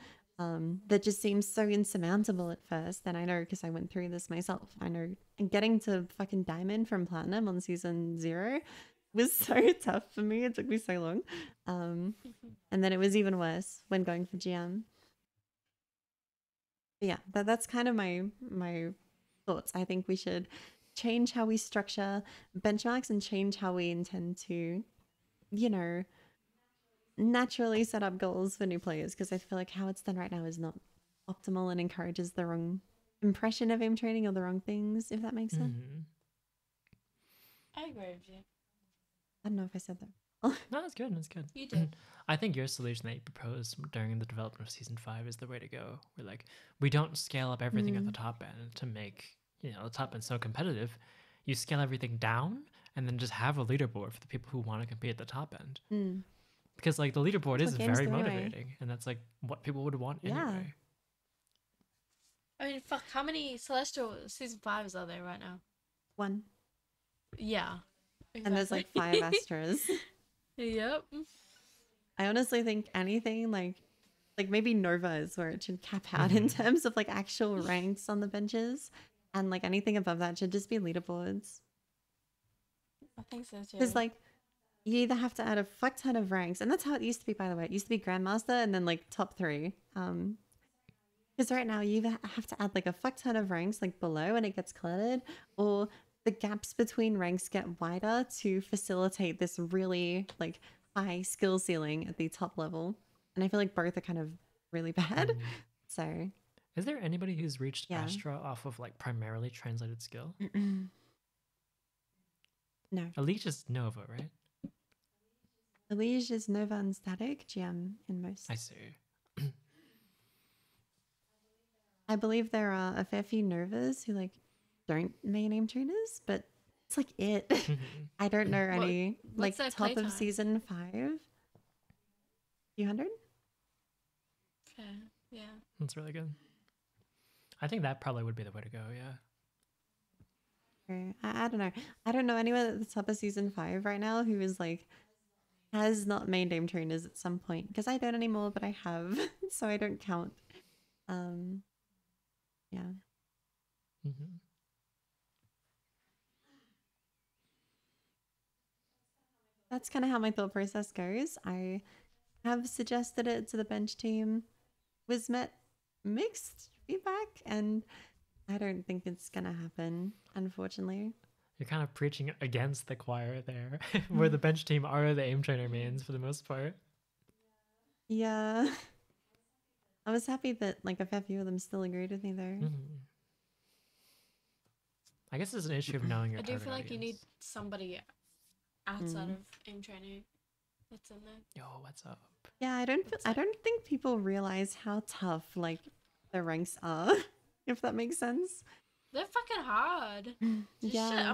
That just seems so insurmountable at first. And I know because I went through this myself. I know, and getting to fucking diamond from platinum on season 0 was so tough for me. It took me so long. And then it was even worse when going for GM. But yeah, that's kind of my thoughts. I think we should change how we structure benchmarks and change how we intend to, naturally set up goals for new players, because I feel like how it's done right now is not optimal and encourages the wrong impression of aim training or the wrong things, if that makes sense. Mhm. I agree with you. I don't know if I said that. No, that's good. That's good. You did. I think your solution that you proposed during the development of season 5 is the way to go. We're like, we don't scale up everything at the top end to make the top end so competitive. You scale everything down and then just have a leaderboard for the people who want to compete at the top end. Because like the leaderboard That's is what games very do anyway. motivating, and that's like what people would want Yeah. anyway. I mean, fuck, how many Celestial season 5s are there right now? 1. Yeah. And there's like 5 Astras. Yep. I honestly think anything like maybe Nova is where it should cap out in terms of like actual ranks on the benches, and like anything above that should just be leaderboards. I think so too. Because like you either have to add a fuck ton of ranks, and that's how it used to be, by the way. It used to be Grandmaster and then like top 3. Because right now you either have to add like a fuck ton of ranks like below and it gets cluttered, or the gaps between ranks get wider to facilitate this really like high skill ceiling at the top level. And I feel like both are kind of really bad. So Is there anybody who's reached Yeah. Astra off of like primarily translated skill? no. Elite is Nova, right? Elige is Nova and Static, GM in most. I see. I believe there are a fair few Novas who like don't main aim trainers, but it's like it. I don't know any like what's their top playtime? of season 5. Few hundred? Fair. Yeah. That's really good. I think that probably would be the way to go, yeah. I don't know. I don't know anyone at the top of season 5 right now who is like has not main aim trainers at some point, because I don't anymore, but I have, so I don't count. Yeah. hmm That's kind of how my thought process goes. I have suggested it to the bench team, was met mixed feedback, and I don't think it's gonna happen, unfortunately. You're kind of preaching against the choir there, where the bench team are the aim trainer mains for the most part. Yeah. I was happy that like a fair few of them still agreed with me though. I guess it's an issue of knowing your I do target feel like you need audience. somebody outside of aim training that's in there. Yo, what's up? Yeah, I don't think people realize how tough like the ranks are, if that makes sense. They're fucking hard. Just Yeah. shit.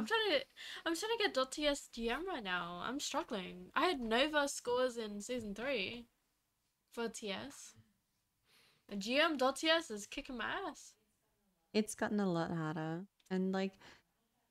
I'm trying to get .ts GM right now. I'm struggling. I had Nova scores in season 3. for TS. And GM.TS is kicking my ass. It's gotten a lot harder. And like,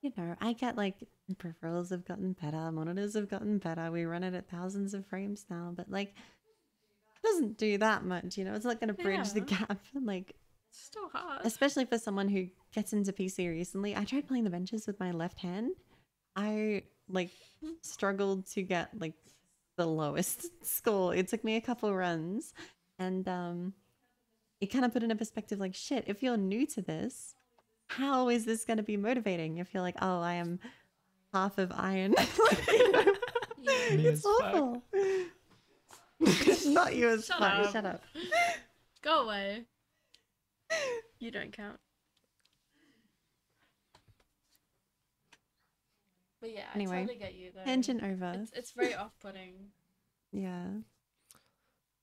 you know, I get like peripherals have gotten better, monitors have gotten better. We run it at thousands of frames now, but like, it doesn't do that much, you know? It's not going to bridge the Yeah. gap. Like, It's still hard. especially for someone who gets into PC recently. I tried playing the benches with my left hand. I like struggled to get like the lowest score. It took me a couple runs, and it kind of put into perspective like, shit, if you're new to this, how is this going to be motivating if you're like, oh, I am half of iron? Like, you know, Yeah. Me it's as fuck. awful. Not you as Shut fuck. up. Shut up. Go away. You don't count. But yeah, Anyway, I totally get you though. Tangent over. It's very off-putting. Yeah.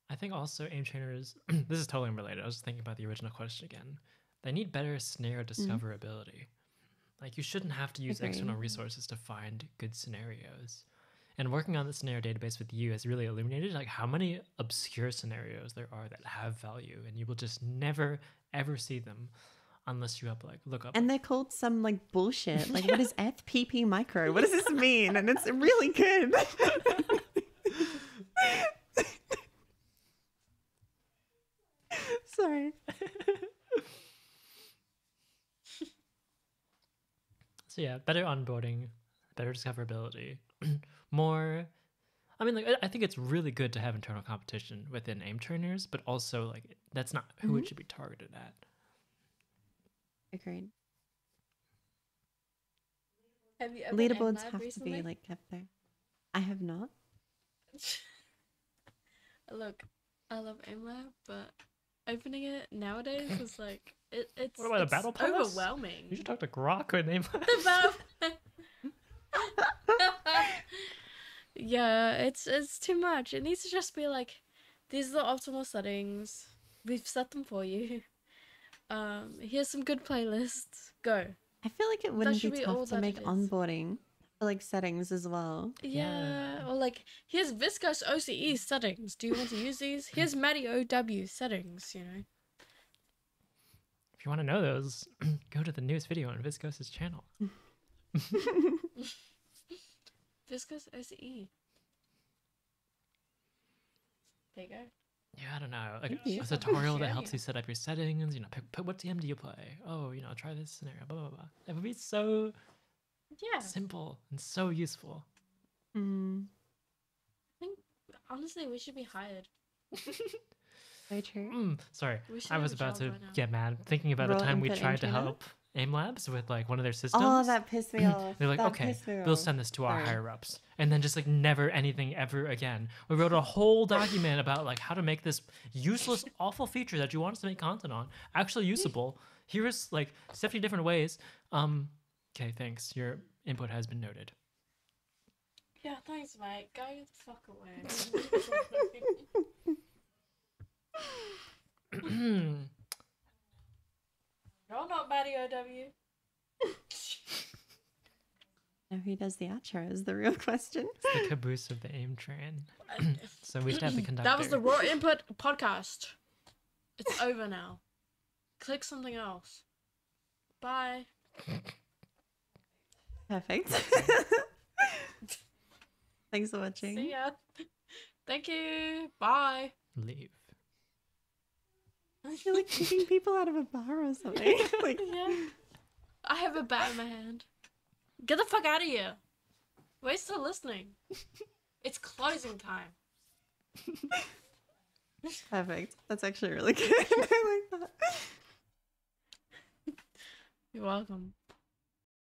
I think also aim trainers, this is totally unrelated. I was just thinking about the original question again. They need better snare discoverability. Like, you shouldn't have to use external Agree. resources to find good scenarios. And working on the snare database with you has really illuminated like how many obscure scenarios there are that have value, and you will just never ever see them unless you look up. And they're called some like bullshit. Like, what is FPP micro? What does this mean? And it's really good. Sorry. So yeah, better onboarding, better discoverability, more. I mean, like I think it's really good to have internal competition within aim trainers, but also like that's not who it should be targeted at. Agreed. Have you ever been Leaderboards live have recently? to be like kept there. I have not. Look, I love AimLab, but opening it nowadays is like it's What about the it's battle pass? overwhelming. You should talk to Grok or name. The battle. Yeah, it's too much. It needs to just be like, these are the optimal settings. We've set them for you. Here's some good playlists. Go. I feel like it wouldn't be should be all tough to that make it is. onboarding for like settings as well. Yeah. Or like, here's Viscose OCE settings. Do you want to use these? Here's Matty OW settings, you know. If you want to know those, go to the newest video on Viscose's channel. Viscose OCE. There you go. Yeah, I don't know. Like Thank you. a tutorial that Yeah. helps you set up your settings. You know, pick what TM do you play? Oh, you know, try this scenario. Blah blah blah. It would be so Yeah. simple and so useful. Mm, I think, honestly, we should be hired. so true. Sorry, We should I have was a about job to right now. get mad thinking about the Raw time we input tried to engineer? help AIM Labs with like one of their systems. Oh, that pissed me off. They're like, That okay, pissed me we'll off. send this to our Sorry. higher ups, and then just like never anything ever again. We wrote a whole document about like how to make this useless, awful feature that you want us to make content on actually usable. Here's like 70 different ways. Okay, thanks. Your input has been noted. Yeah, thanks, mate. Go the fuck away. You're not Matty OW. Now, who does the outro is the real question. It's the caboose of the AIM train. So we should have the conductor. That was the Raw Input podcast. It's over now. Click something else. Bye. Perfect. Thanks for watching. See ya. Thank you. Bye. Leave. You're like kicking people out of a bar or something. Like, Yeah. I have a bat in my hand. Get the fuck out of here. We're still listening. It's closing time. perfect. That's actually really good. I like that. You're welcome.